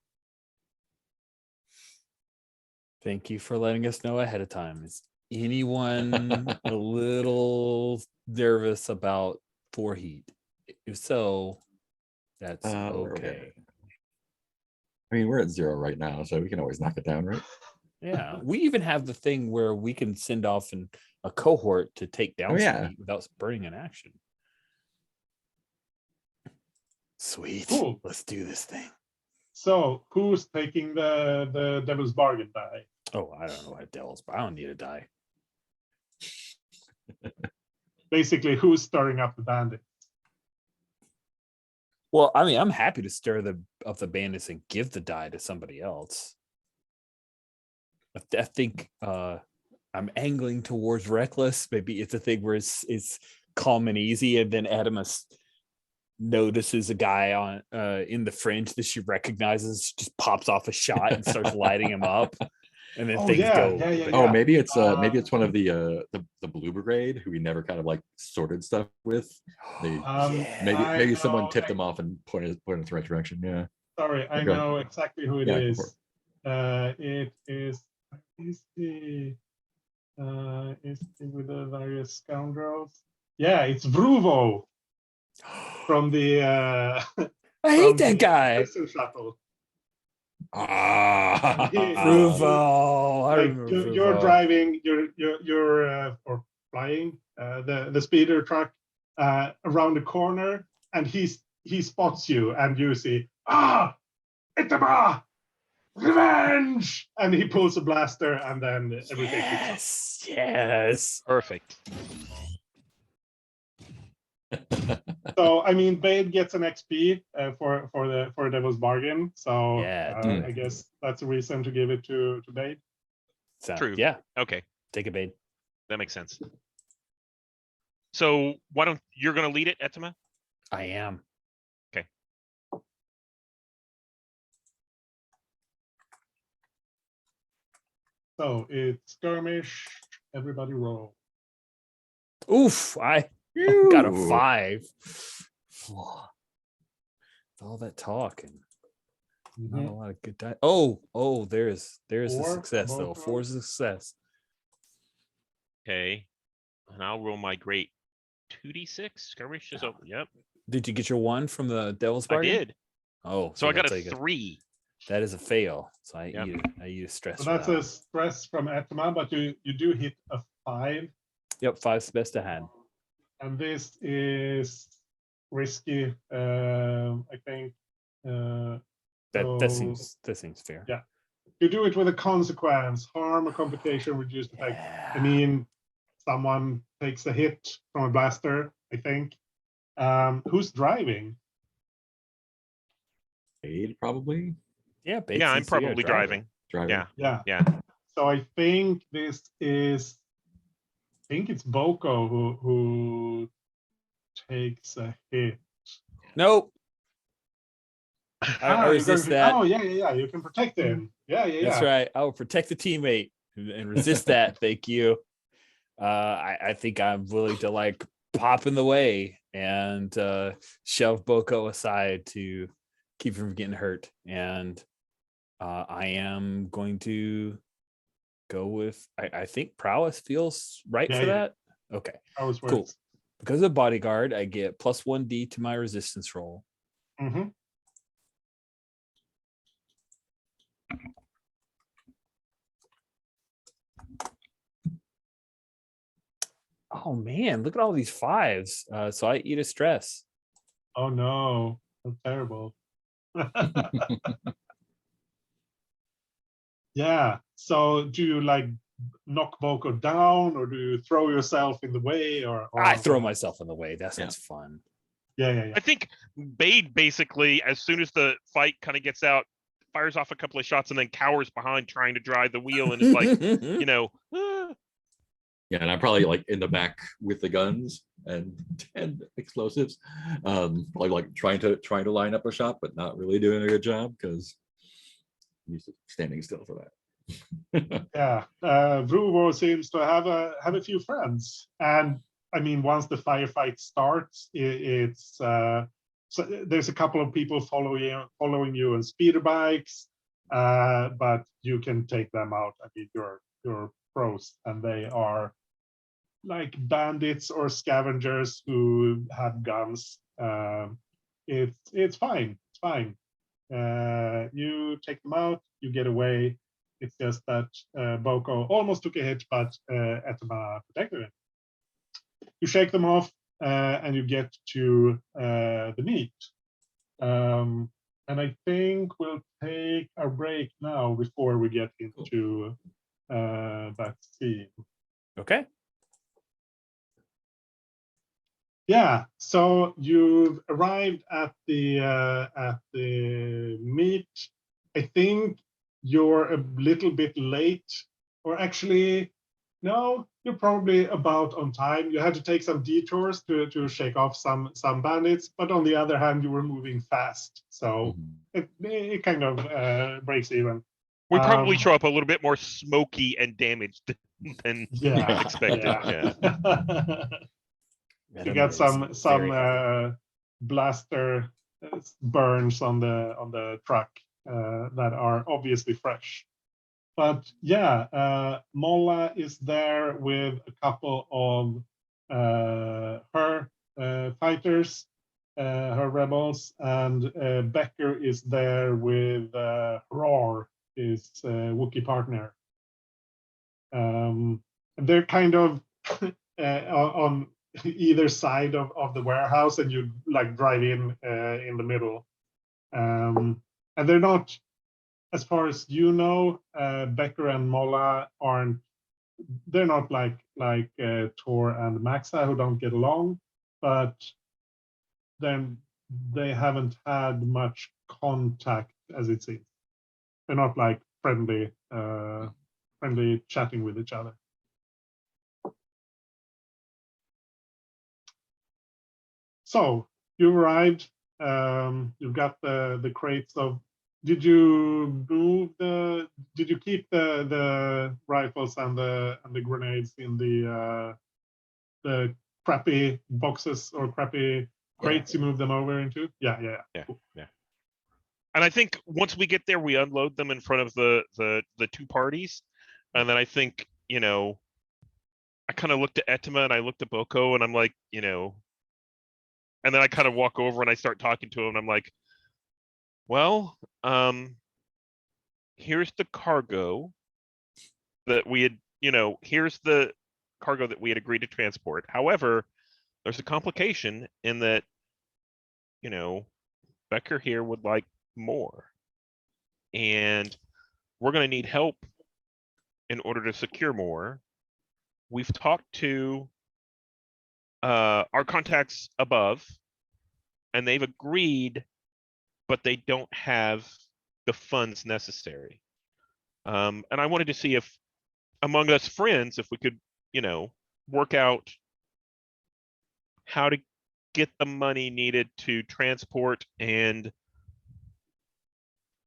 Thank you for letting us know ahead of time. Is anyone a little nervous about 4 heat? If so, that's okay. I mean, we're at 0 right now, so we can always knock it down, right? Yeah, we even have the thing where we can send off a cohort to take down some heat without burning an action. Sweet. Cool. Let's do this thing. So who's taking the devil's bargain die? Oh, I don't know what devil's, but I don't need a die. Basically, who's stirring up the bandit? Well, I mean, I'm happy to stir up the bandits and give the die to somebody else. I think I'm angling towards reckless. Maybe it's a thing where it's calm and easy, and then Adamus notices a guy on in the fringe that she recognizes, just pops off a shot and starts lighting him up, and then things go. Oh, maybe it's one of the Blue Brigade who we never kind of like sorted stuff with. Maybe someone tipped them off and pointed in the right direction. Yeah. Sorry, I know exactly who it is. It is with the various scoundrels. Yeah, it's Vruvo from the I hate that guy. Shuttle. Ah, Fruval. I Like remember you're Fruval. driving, you're or flying the speeder truck around the corner, and he spots you, and you see, Itama, revenge, and he pulls a blaster, and then everything kicks off. Yes. Perfect. So I mean, Bade gets an XP for Devil's Bargain. So Yeah. I guess that's a reason to give it to Bade. So, True. yeah. Okay, Take a bait. that makes sense. So why don't you're going to lead it, Etama? I am. Okay. So it's skirmish. Everybody roll. Oof. I got a Ooh. 5. All that talk and not a lot of good die. Oh, there's a 4 success for though. both 4 is a success. Okay, and I'll roll my great 2d6. Skirmish is over. Yep, Did you get your 1 from the Devil's I Bargain? did. Oh, So I got that's a 3. that is a fail. So I Yep. eat a stress. So for that's that a one. stress from Etama, but you do hit a 5, Yep, 5's the best I had. and this is risky. I think. That So seems fair. yeah. You do it with a consequence, harm or complication reduced effect. I mean, someone takes a hit from a blaster, I think. Who's driving? Bade, probably Yeah, Bates Yeah, I'm needs to be a probably driver. driving. driving. Yeah, Yeah. yeah. So I think this is, I think it's Boko who takes a hit. Nope. I You're going resist to, that. oh yeah. You can protect him. Yeah. That's right. I will protect the teammate and resist that. Thank you. I think I'm willing to like pop in the way and shove Boko aside to keep him from getting hurt. And I am going to go with I think prowess feels right Yeah, for yeah. that. Okay, How it cool. works. Because of bodyguard, I get plus 1d to my resistance roll. Mm-hmm. Oh man, look at all these 5s. So I eat a stress. Oh no, that's terrible. Yeah. So do you like knock Boko down, or do you throw yourself in the way, or I throw myself in the way. That sounds fun. Yeah. I think Bade basically, as soon as the fight kind of gets out, fires off a couple of shots and then cowers behind trying to drive the wheel and is like, Yeah, and I'm probably like in the back with the guns and explosives, probably like trying to line up a shot, but not really doing a good job because I'm used to standing still for that. Yeah. Vruvo seems to have a few friends, and I mean, once the firefight starts, it's so there's a couple of people following you on speeder bikes, but you can take them out. I mean, you're pros, and they are like bandits or scavengers who have guns. It's fine. It's fine. You take them out. You get away. It's just that Boko almost took a hit, but Etama protected him. You shake them off, and you get to the meat. And I think we'll take a break now before we get into that scene. Okay. Yeah, so you've arrived at the meet. I think you're a little bit late, or actually, no, you're probably about on time. You had to take some detours to shake off some bandits, but on the other hand, you were moving fast, so it kind of breaks even. we probably show up a little bit more smoky and damaged than Yeah, expected. Yeah. You got some blaster burns on the truck that are obviously fresh. But yeah, Molla is there with a couple of her fighters. her rebels, and Becker is there with Roar, his Wookiee partner. And they're kind of on either side of the warehouse, and you like drive in the middle. And they're not, as far as you know, Becker and Mola aren't. They're not like Tor and Maxa, who don't get along, but then they haven't had much contact, as it seems. They're not like friendly chatting with each other. So you arrived. You've got the crates of. Did you move the? Did you keep the rifles and the grenades in the crappy boxes or crappy crates? You move them over into? Yeah. Cool. And I think once we get there, we unload them in front of the two parties, and then I think, you know, I kind of looked at Etima and I looked at Boko, and I'm like, you know, and then I kind of walk over and I start talking to him, and I'm like, well, here's the cargo that we had, you know, here's the cargo that we had agreed to transport. However, there's a complication in that, you know, Becker here would like more, and we're going to need help in order to secure more. We've talked to our contacts above, and they've agreed, but they don't have the funds necessary. And I wanted to see if among us friends, if we could, you know, work out how to get the money needed to transport and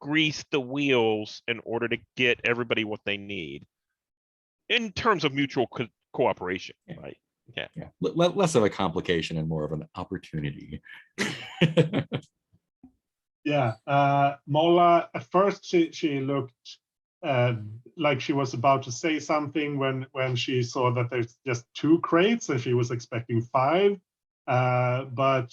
grease the wheels in order to get everybody what they need in terms of mutual cooperation, right? Yeah. Less of a complication and more of an opportunity. Yeah. Mola, at first she looked like she was about to say something when she saw that there's just 2 crates and she was expecting 5. But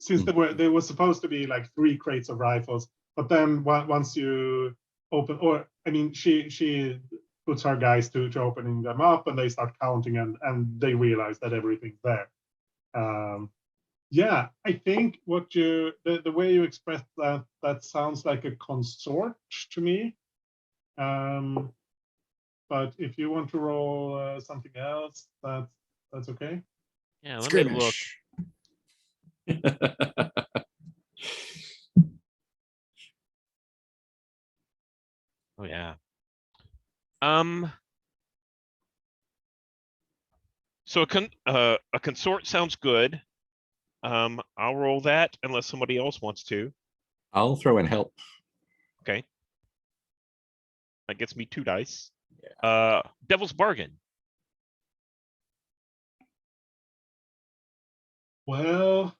since there was supposed to be like 3 crates of rifles, but then once you open, or I mean, she puts her guys to opening them up, and they start counting, and they realize that everything's there. Yeah, I think what the way you expressed that sounds like a consort to me. But if you want to roll something else, that's okay. Yeah, let me look. Oh yeah. So a consort sounds good. I'll roll that unless somebody else wants to. I'll throw in help. Okay. That gets me 2 dice. Yeah. Devil's Bargain. Well,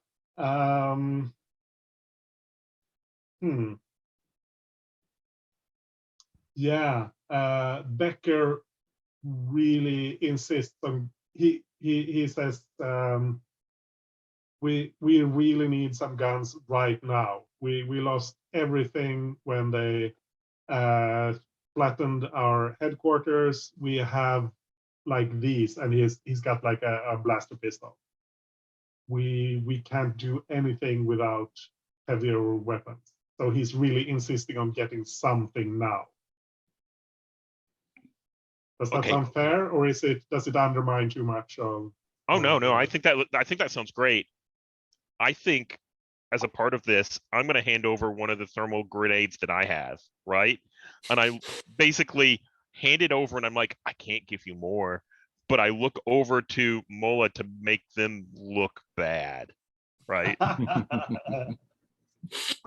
yeah, Becker really insists on, he says, we really need some guns right now. We lost everything when they flattened our headquarters. We have like these, and he's got like a blaster pistol. We can't do anything without heavier weapons. So he's really insisting on getting something now. Does that sound fair, or does it undermine too much of? Oh no, I think that sounds great. I think as a part of this, I'm going to hand over one of the thermal grenades that I have, right? And I basically hand it over, and I'm like, I can't give you more, but I look over to Mola to make them look bad, right? Let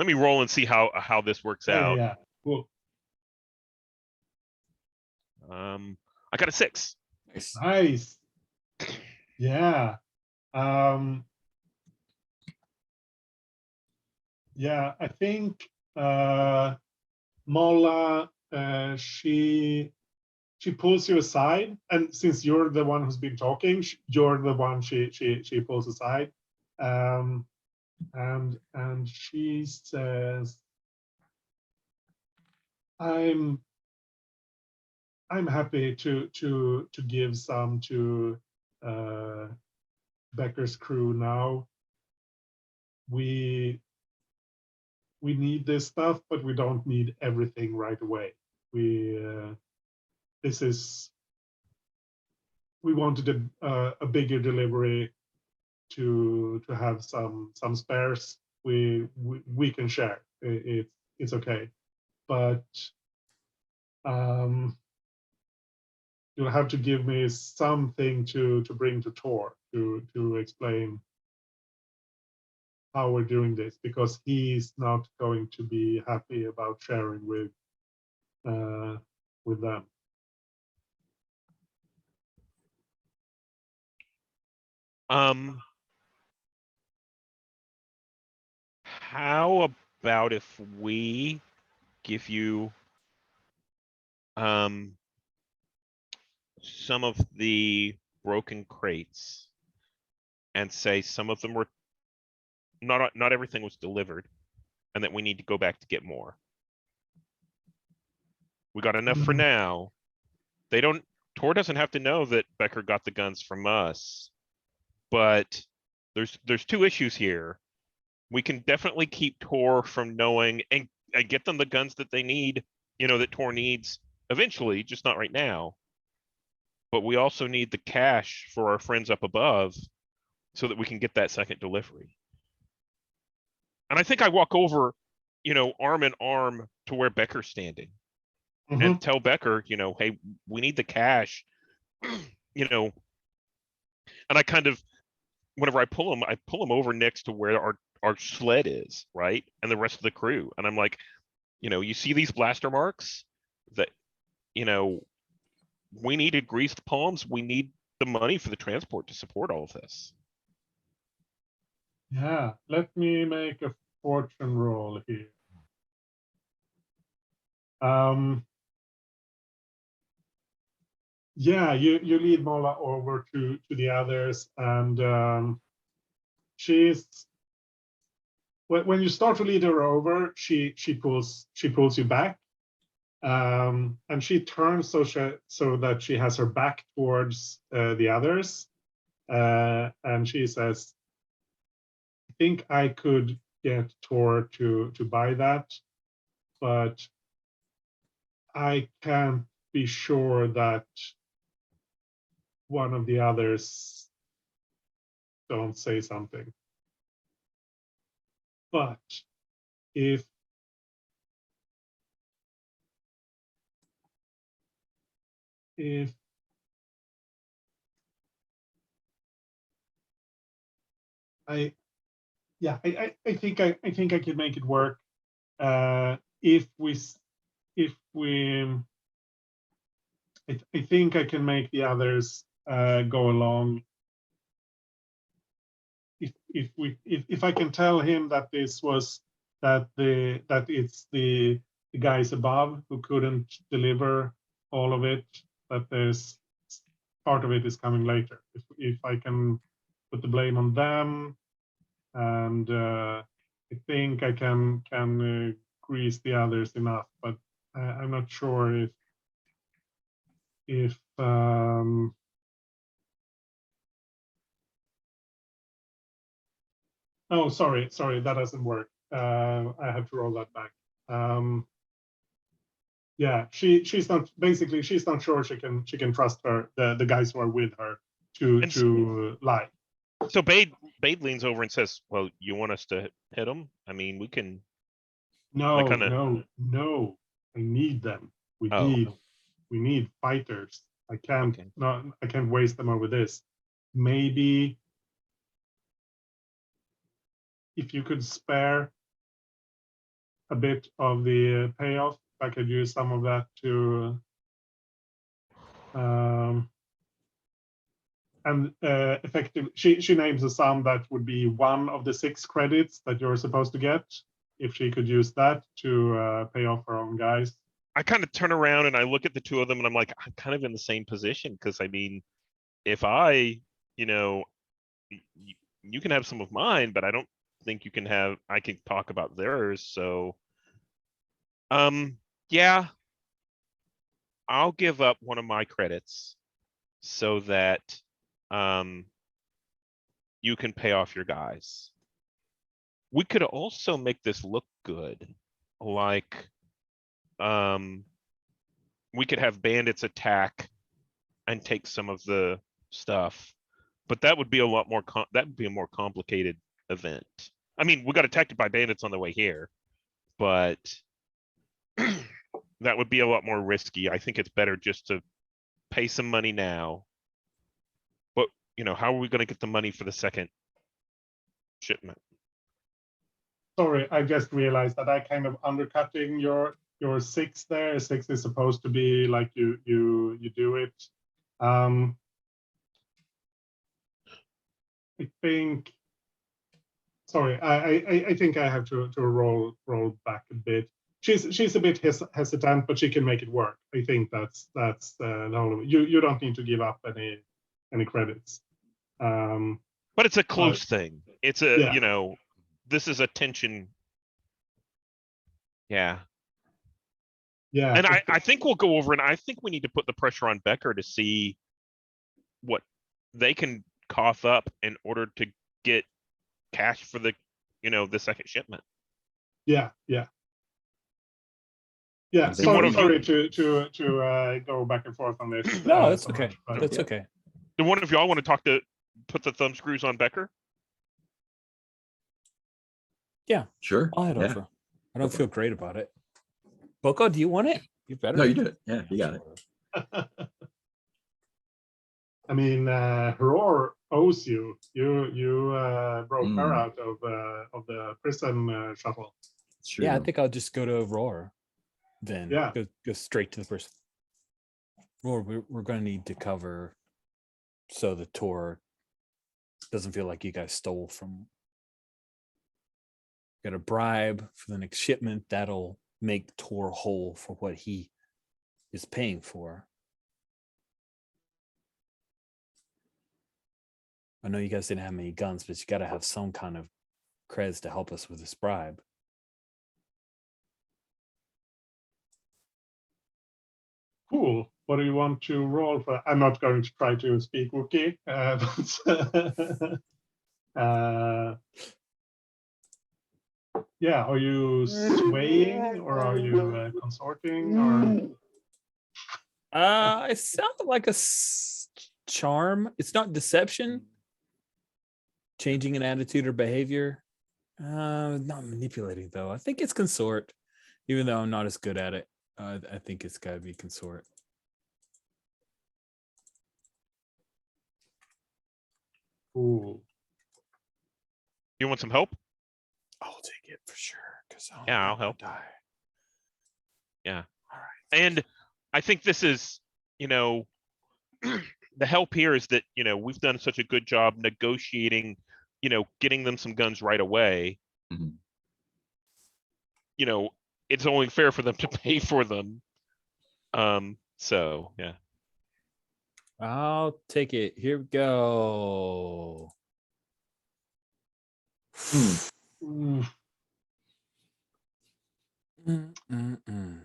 me roll and see how this works out. Yeah, cool. I got a 6. Nice. Yeah. Yeah, I think Mola, she pulls you aside, and since you're the one who's been talking, you're the one she pulls aside. and she says, I'm happy to give some to Becker's crew now. We need this stuff, but we don't need everything right away. We wanted a bigger delivery to have some spares. We can share. It's okay, but you'll have to give me something to bring to Tor to explain how we're doing this, because he's not going to be happy about sharing with them. How about if we give you some of the broken crates and say some of them were not everything was delivered, and that we need to go back to get more. We got enough for now. Tor doesn't have to know that Becker got the guns from us, but there's two issues here. We can definitely keep Tor from knowing and get them the guns that they need, that Tor needs eventually, just not right now. But we also need the cash for our friends up above so that we can get that second delivery. And I think I walk over, arm in arm to where Becker's standing and tell Becker, hey, we need the cash, and I kind of, whenever I pull him over next to where our sled is, right? And the rest of the crew. And I'm like, you see these blaster marks that, we needed greased palms. We need the money for the transport to support all of this. Yeah, let me make a fortune roll here. Yeah, you lead Mola over to the others, and she's, when you start to lead her over, she pulls you back, and she turns so that she has her back towards the others, and she says, I think I could get Tor to buy that, but I can't be sure that one of the others don't say something. But if I think I can make it work. I think I can make the others go along. If I can tell him that it's the guys above who couldn't deliver all of it, that there's part of it is coming later. If I can put the blame on them, and I think I can grease the others enough, but I'm not sure if oh, sorry, that doesn't work. I have to roll that back. Yeah, she's not sure she can trust the guys who are with her to lie. So Bade leans over and says, well, you want us to hit them? I mean, we can. No, I need them. We need fighters. I can't waste them over this. Maybe if you could spare a bit of the payoff, I could use some of that to and effectively, she names a sum that would be 1 of the 6 credits that you're supposed to get. If she could use that to pay off her own guys. I kind of turn around and I look at the two of them and I'm like, I'm kind of in the same position, because I mean, if I, you can have some of mine, but I don't think you can have. I can talk about theirs. So, yeah, I'll give up one of my credits so that you can pay off your guys. We could also make this look good, like we could have bandits attack and take some of the stuff, but that would be a lot more. That would be a more complicated event. I mean, we got attacked by bandits on the way here, but that would be a lot more risky. I think it's better just to pay some money now. But how are we going to get the money for the second shipment? Sorry, I just realized that I kind of undercutting your 6 there. 6 is supposed to be like you do it. I think. Sorry, I think I have to roll back a bit. She's a bit hesitant, but she can make it work. I think that's the whole. You don't need to give up any credits. But it's a close thing. It's a yeah. this is a tension. Yeah. Yeah. And I think we'll go over, and I think we need to put the pressure on Becker to see what they can cough up in order to get cash for the the second shipment. Yeah. Sorry to go back and forth on this. No, that's okay. That's okay. Do one of y'all want to put the thumb screws on Becker? Yeah, Sure. I'll head over. I don't feel great about it. Boko, do you want it? You better. No, you do it. Yeah, you got it. I mean, Roar owes you. You broke her out of the prison shuttle. Sure. Yeah, I think I'll just go to Roar. Then go straight to the person. Roar, we're going to need to cover so the tour doesn't feel like you guys stole from. Got a bribe for the next shipment that'll make Tor whole for what he is paying for. I know you guys didn't have many guns, but you got to have some kind of creds to help us with this bribe. Cool. What do you want to roll for? I'm not going to try to speak Wookiee. Yeah, are you swaying or are you consorting? Or It sounded like a charm. It's not deception. Changing an attitude or behavior. Not manipulating though. I think it's consort, even though I'm not as good at it. I think it's got to be consort. Cool. You want some help? I'll take it for sure. Because I'll help. Die. Yeah. All right. And I think this is, the help here is that, we've done such a good job negotiating, getting them some guns right away. Mhm. It's only fair for them to pay for them. So yeah. I'll take it. Here we go.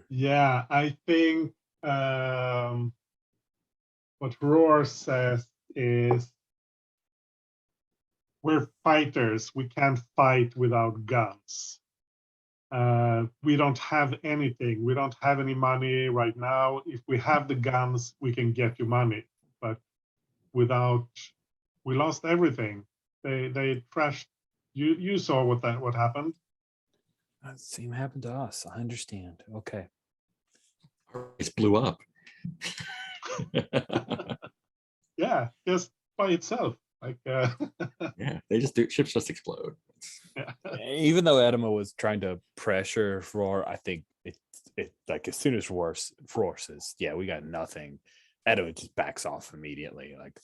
Yeah, I think what Roar says is we're fighters. We can't fight without guns. We don't have anything. We don't have any money right now. If we have the guns, we can get you money. But we lost everything. They trashed. You saw what happened. That same happened to us. I understand. Okay. It blew up. Yeah, just by itself. Like yeah, ships just explode. Yeah. Even though Edema was trying to pressure Roar, I think it like as soon as Roar says, yeah, we got nothing, Edema just backs off immediately. Like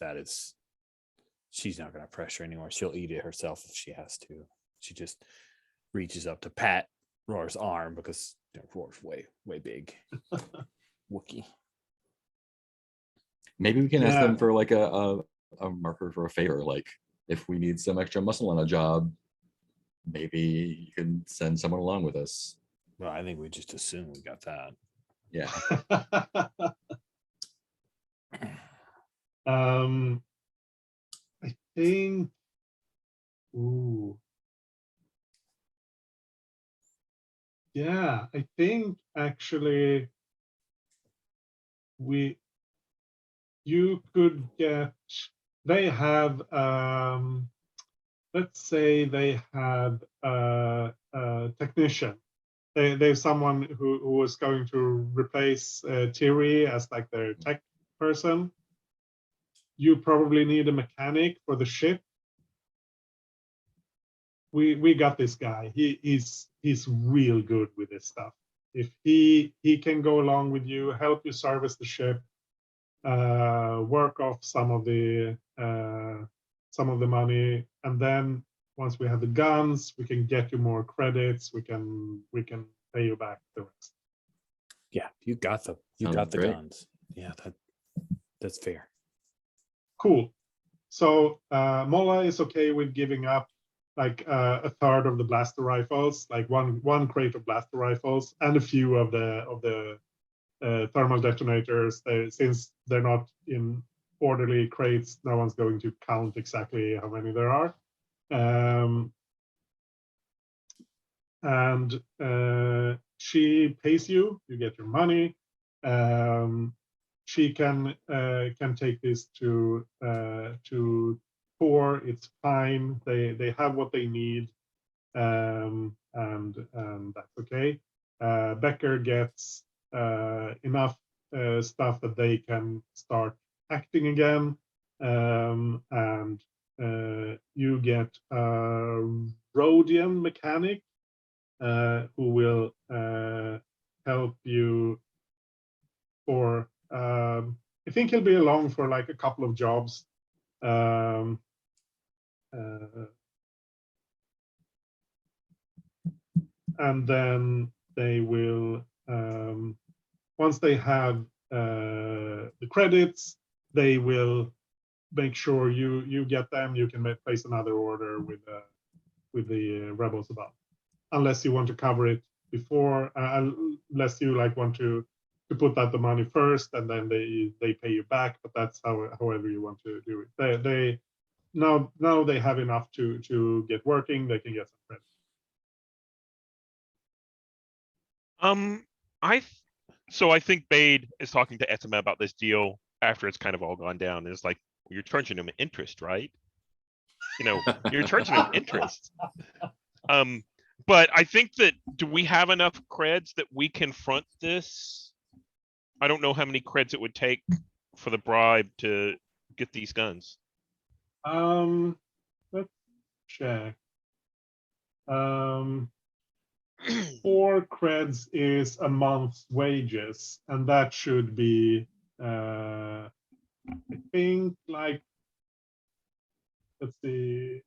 she's not gonna pressure anymore. She'll eat it herself if she has to. She just reaches up to pat Roar's arm because Roar's way big. Wookiee. Maybe we can ask them for like a marker for a favor, like if we need some extra muscle on a job, maybe you can send someone along with us. Well, I think we just assume we got that. Yeah. I think. Ooh. Yeah, I think actually you could get. They have. Let's say they had a technician. There's someone who was going to replace Thierry as like their tech person. You probably need a mechanic for the ship. We got this guy. He's real good with this stuff. If he can go along with you, help you service the ship, work off some of the money, and then once we have the guns, we can get you more credits. We can pay you back the rest. Yeah, you got the Sounds great. guns. Yeah, that's fair. Cool. So Mola is okay with giving up like a third of the blaster rifles, like one crate of blaster rifles, and a few of the thermal detonators. Since they're not in orderly crates, no one's going to count exactly how many there are. And she pays you. You get your money. She can take this to Tor. It's fine. They have what they need, and that's okay. Becker gets enough stuff that they can start acting again, and you get a Rhodian mechanic who will help you for. I think he'll be along for like a couple of jobs. And then they will, once they have the credits, they will make sure you get them. You can place another order with the rebels above, unless you want to cover it before, unless you like want to put out the money first and then they pay you back. But that's however you want to do it. They now they have enough to get working. They can get some credit. So I think Bade is talking to Etama about this deal after it's kind of all gone down. And it's like, well, you're charging him interest, right? You know, you're charging him interest. But I think that, do we have enough creds that we confront this? I don't know how many creds it would take for the bribe to get these guns. Let's check. 4 creds is a month's wages, and that should be, I think, like, let's see.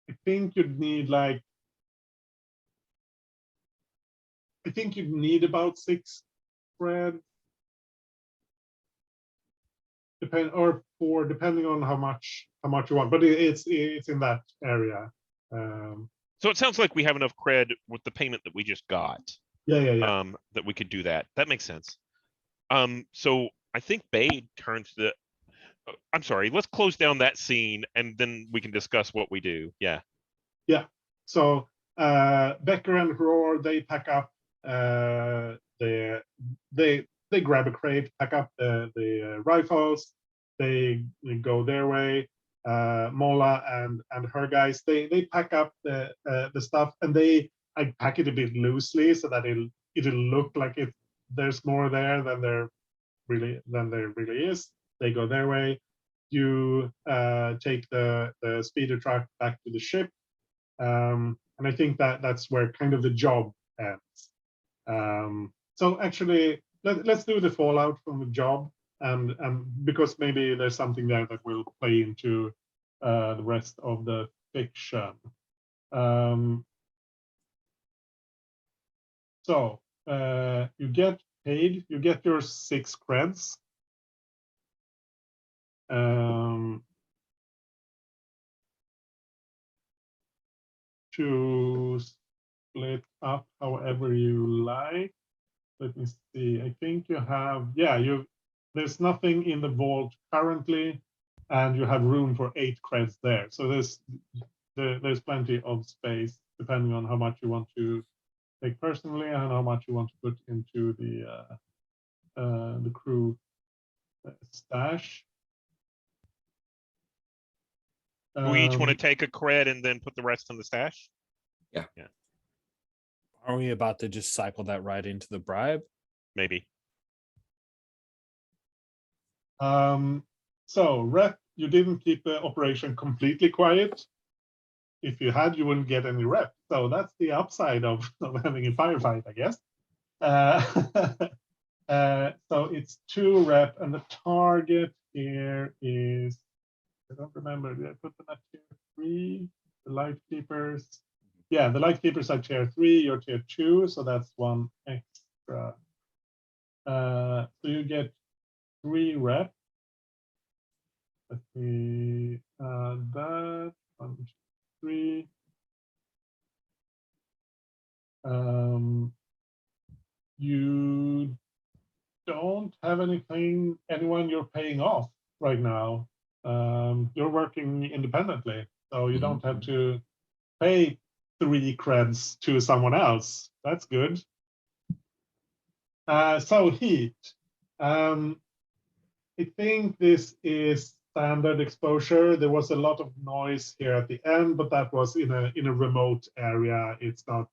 I think you'd need like, I think you'd need about 6 creds. Or 4, depending on how much you want, but it's in that area. So it sounds like we have enough cred with the payment that we just got. Yeah. That we could do that. That makes sense. So I think Bade turns the. I'm sorry. Let's close down that scene and then we can discuss what we do. Yeah. Yeah. So Becker and Roar, they pack up. They grab a crate, pack up the rifles. They go their way. Mola and her guys, they pack up the stuff, and I pack it a bit loosely so that it'll look like there's more there than there really is. They go their way. You take the speeder truck back to the ship, and I think that's where kind of the job ends. So actually, let's do the fallout from the job, and because maybe there's something there that will play into the rest of the fiction. So you get paid. You get your 6 creds. to split up however you like. Let me see. I think you have, yeah, there's nothing in the vault currently, and you have room for 8 creds there. So there's plenty of space depending on how much you want to take personally and how much you want to put into the crew stash. We each want to take a cred and then put the rest in the stash. Are we about to just cycle that right into the bribe? Maybe. So rep, you didn't keep the operation completely quiet. If you had, you wouldn't get any rep. So that's the upside of having a firefight, I guess. So it's 2 rep, and the target here is, I don't remember, did I put them at tier 3? The light keepers. Yeah, the light keepers are tier 3, you're tier 2, so that's 1 extra. So you get 3 rep. Let me add that 1, 2, 3. You don't have anyone you're paying off right now. You're working independently, so you don't have to pay 3 creds to someone else. That's good. So heat. I think this is standard exposure. There was a lot of noise here at the end, but that was in a remote area. It's not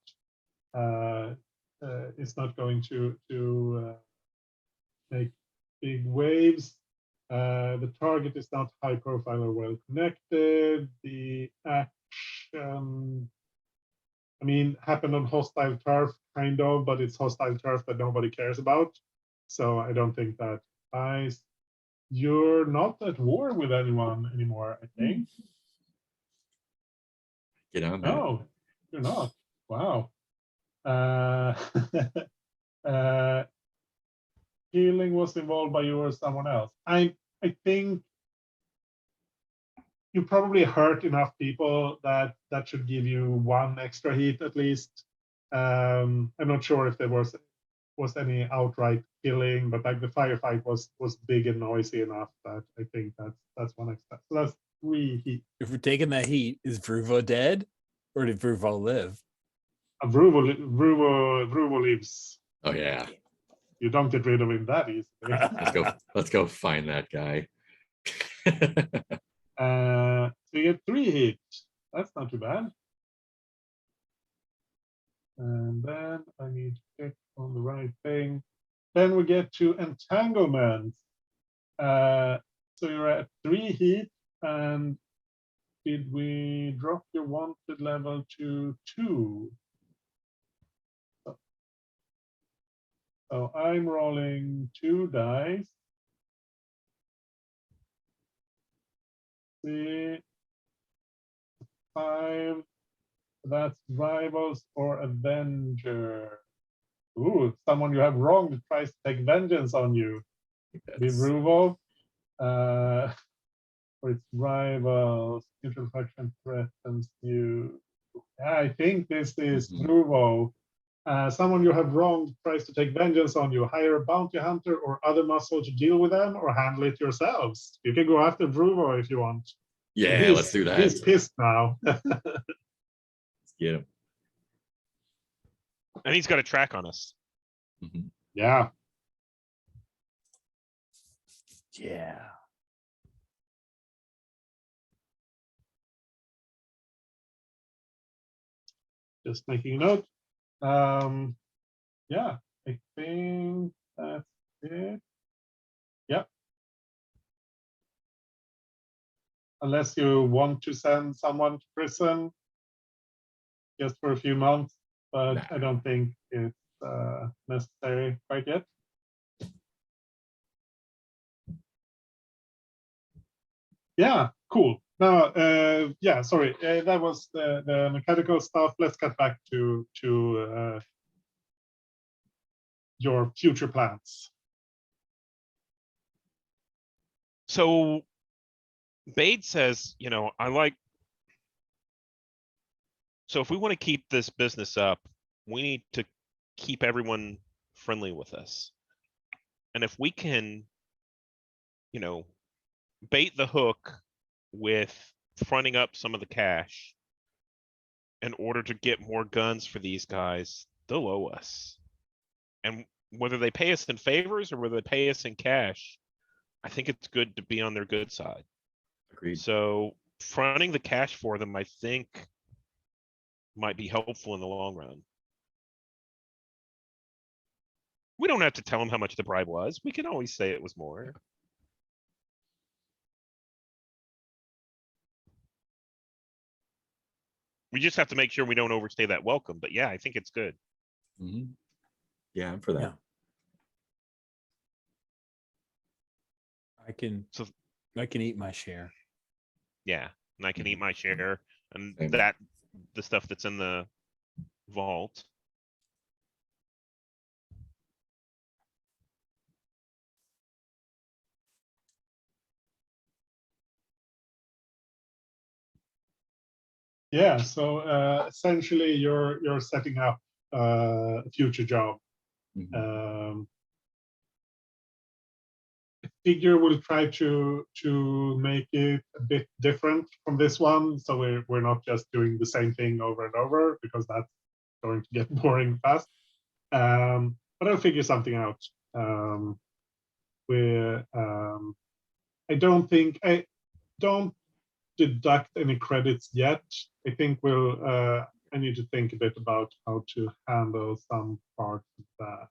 going to make big waves. The target is not high profile or well connected. The action, I mean, happened on hostile turf, kind of, but it's hostile turf that nobody cares about. So I don't think that applies. You're not at war with anyone anymore, I think. Get on that. No, you're not. Wow. Healing was involved by you or someone else. I think you probably hurt enough people that should give you 1 extra heat at least. I'm not sure if there was any outright killing, but like the firefight was big and noisy enough that I think that's 1 extra. So that's 3 heat. If we're taking that heat, is Vruvo dead, or did Vruvo live? Vruvo lives. Oh yeah. You don't get rid of him that easily. Let's go find that guy. So you get 3 hits. That's not too bad. And then I need to click on the right thing. Then we get to entanglement. So you're at 3 heat, and did we drop your wanted level to 2? So I'm rolling 2 dice. See, 5. That's rivals or avenger. Ooh, someone you have wronged tries to take vengeance on you. Be Ruvo. For its rivals, neutral faction threatens you. I think this is Ruvo. Someone you have wronged tries to take vengeance on you. Hire a bounty hunter or other muscle to deal with them, or handle it yourselves. You can go after Ruvo if you want. Yeah, let's do that. He's pissed now. Let's get him. And he's got a track on us. Yeah. Yeah. Just making a note. Yeah, I think that's it. Yep. Unless you want to send someone to prison just for a few months, but Nah. I don't think it's necessary quite yet. Yeah, cool. Now, yeah, sorry, that was the mechanical stuff. Let's get back to your future plans. So Bade says, you know, I like So if we want to keep this business up, we need to keep everyone friendly with us. And if we can, you know, bait the hook with fronting up some of the cash in order to get more guns for these guys, they'll owe us. And whether they pay us in favors or whether they pay us in cash, I think it's good to be on their good side. Agreed. So fronting the cash for them, I think, might be helpful in the long run. We don't have to tell them how much the bribe was. We can always say it was more. We just have to make sure we don't overstay that welcome. But yeah, I think it's good. Mhm. Yeah, I'm for that. Yeah. So I can eat my share. yeah, and I can eat my share, and Same. that the stuff that's in the vault. Yeah, so essentially you're setting up a future job. Mhm. I figure we'll try to make it a bit different from this one, so we're not just doing the same thing over and over, because that's going to get boring fast. But I'll figure something out. I don't deduct any credits yet. I think I need to think a bit about how to handle some parts of that.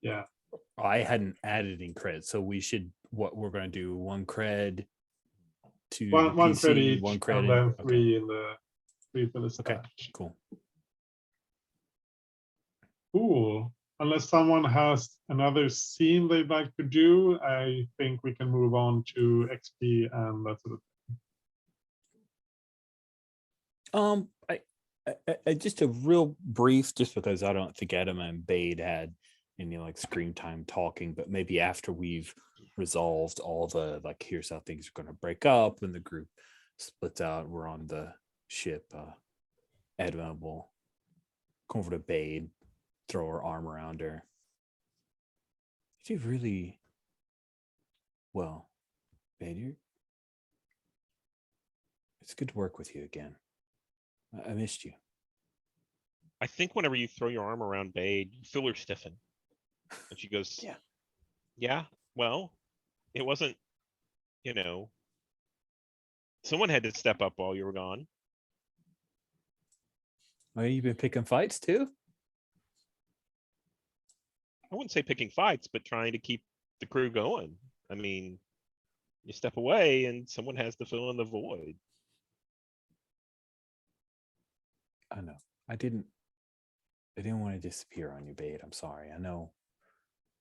Yeah. I hadn't added any credits, so we should. What we're going to do: 1 cred to the One PC, credit each, 1 and credit. then Okay, three for the okay, stash. cool. Cool. Unless someone has another scene they'd like to do, I think we can move on to XP and that sort of Just a real brief, just because I don't think Adam and Bade had any like screen time talking, but maybe after we've resolved all the like, here's how things are going to break up and the group splits out, we're on the ship. Adam will come over to Bade, throw her arm around her. You did really well, Bade. It's good to work with you again. I missed you. I think whenever you throw your arm around Bade, you feel her stiffen. And she goes, Yeah. Yeah, well, it wasn't, someone had to step up while you were gone. Well, you've been picking fights too? I wouldn't say picking fights, but trying to keep the crew going. I mean, you step away and someone has to fill in the void. I know. I didn't want to disappear on you, Bade. I'm sorry. I know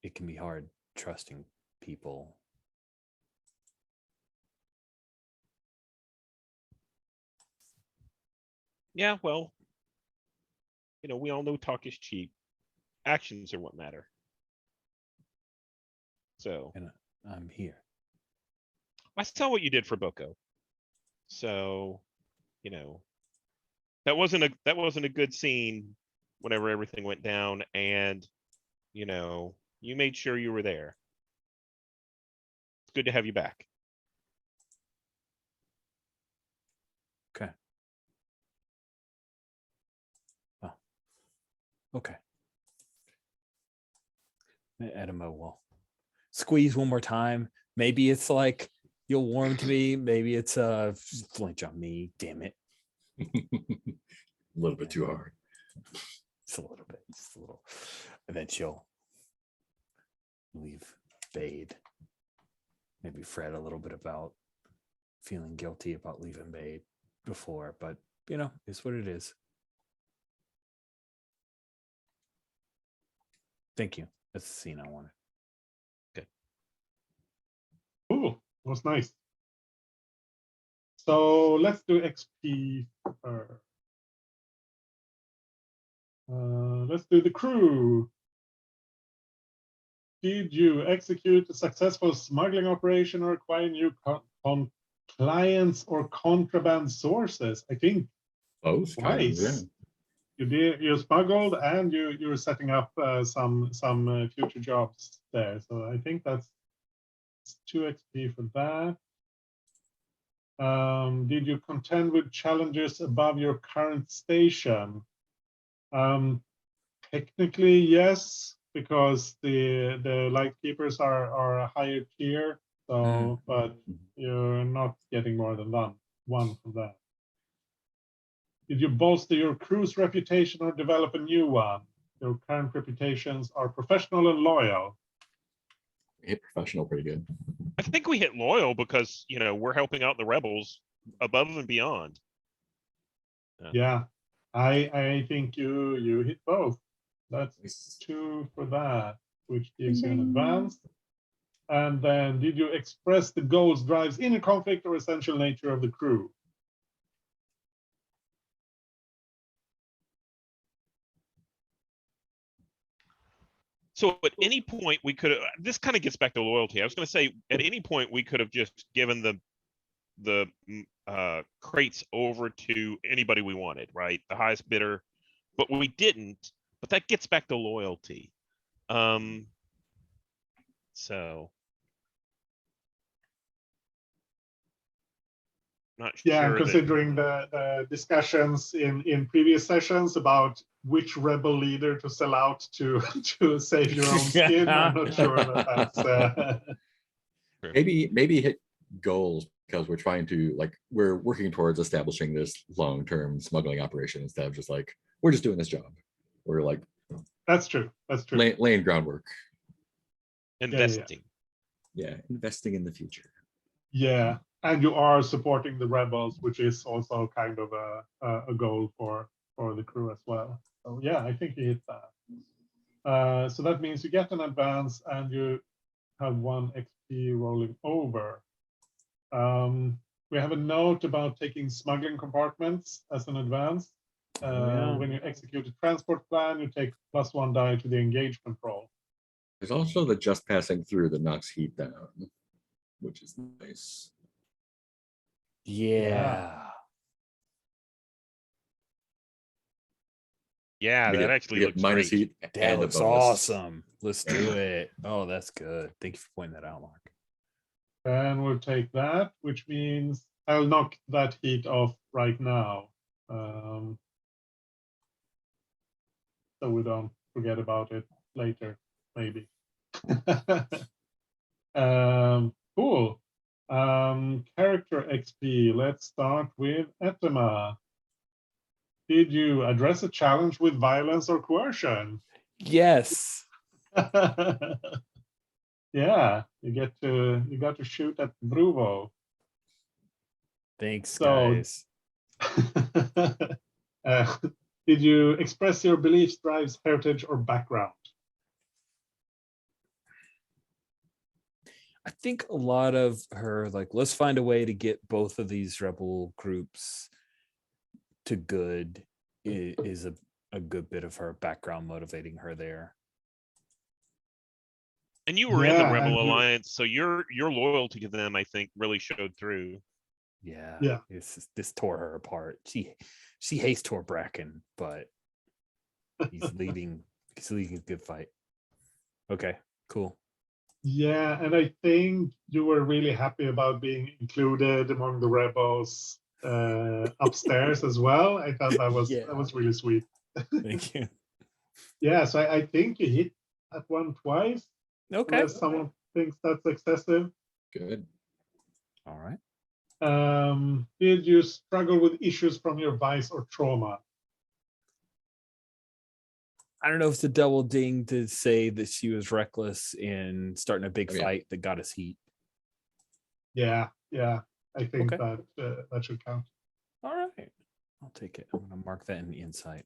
it can be hard trusting people. Yeah, well, we all know talk is cheap. Actions are what matter. So, And I'm here. I saw what you did for Boko. So, that wasn't a good scene whenever everything went down, and you made sure you were there. It's good to have you back. Okay. Oh. Okay. Edema will squeeze one more time. Maybe it's like you'll warm to me. Maybe it's a flinch on me. Damn it. A little bit too hard. Just a little bit. Just a little. And then she'll leave Bade. Maybe fret a little bit about feeling guilty about leaving Bade before, but it's what it is. Thank you. That's the scene I wanted. Good. Cool. That was nice. So let's do XP first. Let's do the crew. Did you execute a successful smuggling operation or acquire new clients or contraband sources. I think Both kind of, twice. You smuggled and you're setting up some future jobs there. So I think that's 2 XP for that. Did you contend with challenges above your current station? Technically, yes, because the lightkeepers are a higher tier. So, but you're not getting more than one from that. Did you bolster your crew's reputation or develop a new one? Your current reputations are professional and loyal. Hit professional pretty good. I think we hit loyal because, you know, we're helping out the rebels above and beyond. Yeah, I think you hit both. That's Nice. 2 for that, which gives you an advance. And then, did you express the goals, drives, inner conflict, or essential nature of the crew? So at any point we could have, this kind of gets back to loyalty. I was going to say at any point we could have just given the crates over to anybody we wanted, right? The highest bidder, but we didn't. But that gets back to loyalty. So not Yeah, sure. considering the discussions in previous sessions about which rebel leader to sell out to save your own skin, I'm not sure that that's. Maybe hit goals because we're trying to we're working towards establishing this long-term smuggling operation instead of just we're just doing this job. We're That's true. That's true. laying groundwork. Investing. Yeah, investing in the future. Yeah, and you are supporting the rebels, which is also kind of a goal for the crew as well. So yeah, I think you hit that. So that means you get an advance and you have 1 XP rolling over. We have a note about taking smuggling compartments as an advance. When you execute a transport plan, you take +1 die to the engagement roll. There's also the just passing through that knocks heat down, which is nice. Yeah. Yeah, that actually looks minus great. heat. That and a looks bonus. awesome. Let's do it. Oh, that's good. Thank you for pointing that out, Mark. And we'll take that, which means I'll knock that heat off right now. So we don't forget about it later, maybe. Cool. Character XP. Let's start with Etema. Did you address a challenge with violence or coercion? Yes. Yeah, you got to shoot at Bruvo. Thanks, So, guys. did you express your beliefs, drives, heritage, or background? I think a lot of her let's find a way to get both of these rebel groups to good is a good bit of her background motivating her there. And you were in the Yeah, Rebel and Alliance, so your loyalty to them, I think, really showed through. Yeah. This tore her apart. She hates Tor Bracken, but he's leading a good fight. Okay, cool. Yeah, and I think you were really happy about being included among the rebels upstairs as well. I thought that was really sweet. Thank you. Yeah, so I think you hit that one twice. Okay. Unless someone thinks that's excessive. Good. All right. Did you struggle with issues from your vice or trauma? I don't know if it's a double ding to say that she was reckless in starting a big fight that got us heat. Yeah, I think that that should count. All right, I'll take it. I'm gonna mark that in the insight.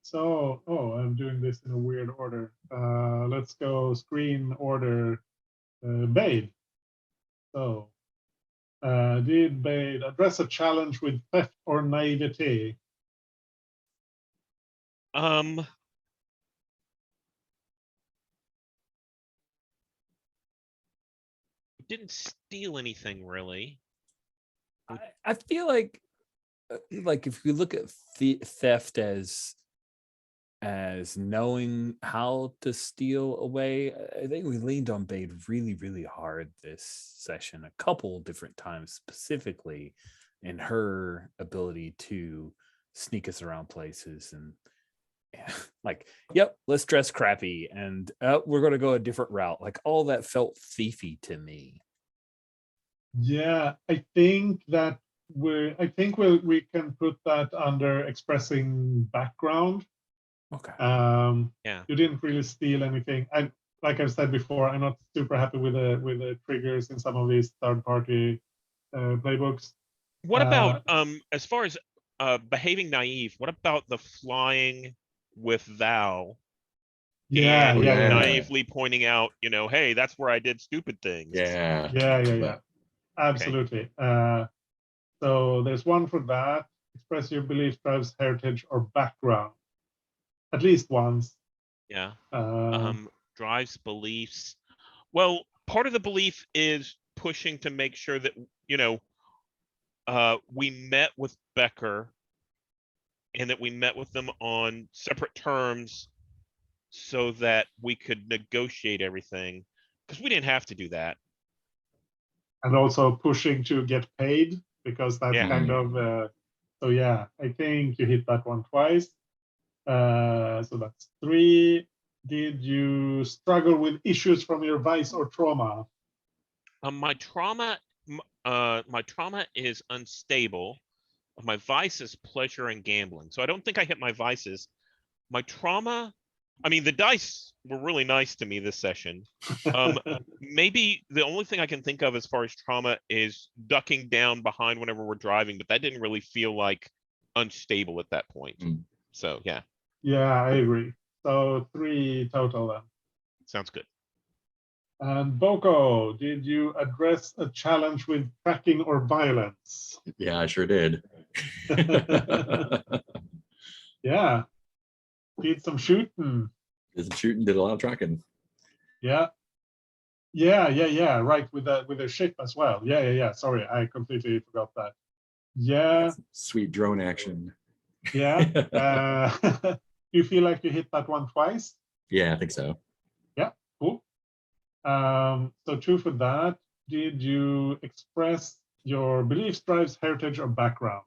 So, I'm doing this in a weird order. Let's go screen order. Bade. So, did Bade address a challenge with theft or naivety? didn't steal anything really. I feel like if we look at theft as knowing how to steal away, I think we leaned on Bade really, really hard this session a couple different times, specifically in her ability to sneak us around places and yep, let's dress crappy and we're going to go a different route. Like all that felt thiefy to me. Yeah, I think we can put that under expressing background. Okay. Yeah. You didn't really steal anything. And like I've said before, I'm not super happy with the triggers in some of these third-party playbooks. What about as far as behaving naive? What about the flying with Val? Yeah, and yeah. naively pointing out, hey, that's where I did stupid things. Yeah. Absolutely. So there's one for that. Express your beliefs, drives, heritage, or background. At least once. Yeah. Uh, Drives beliefs. Well, part of the belief is pushing to make sure that, we met with Becker and that we met with them on separate terms so that we could negotiate everything, because we didn't have to do that. And also pushing to get paid, because that's Yeah. kind of so yeah, I think you hit that one twice. So that's 3. Did you struggle with issues from your vice or trauma? My trauma is unstable. My vice is pleasure and gambling. So I don't think I hit my vices. My trauma, I mean, the dice were really nice to me this session. Maybe the only thing I can think of as far as trauma is ducking down behind whenever we're driving, but that didn't really feel like unstable at that point. So yeah. Yeah, I agree. So 3 total then. Sounds good. And Boko, did you address a challenge with tracking or violence? Yeah, I sure did. Yeah. Did some shooting. Did some shooting, did a lot of tracking. Yeah. Right, with the ship as well. Yeah. Sorry, I completely forgot that. Yeah. Sweet drone action. Yeah. Do you feel like you hit that one twice? Yeah, I think so. Yeah, cool. So 2 for that. Did you express your beliefs, drives, heritage, or background?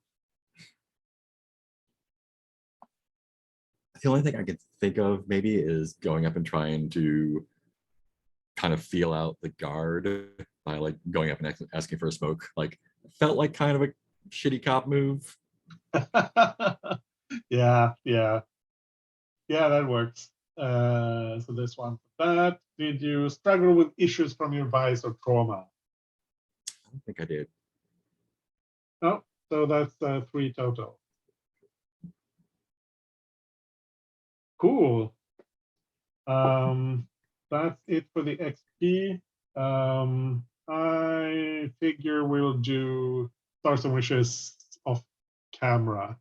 The only thing I could think of maybe is going up and trying to kind of feel out the guard by like going up and asking for a smoke. Like felt like kind of a shitty cop move. Yeah, that works. So this one for that. Did you struggle with issues from your vice or trauma? I don't think I did. No, so that's 3 total. Cool. That's it for the XP. I figure we'll do Stars and Wishes off camera.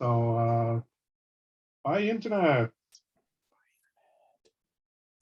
So bye, internet.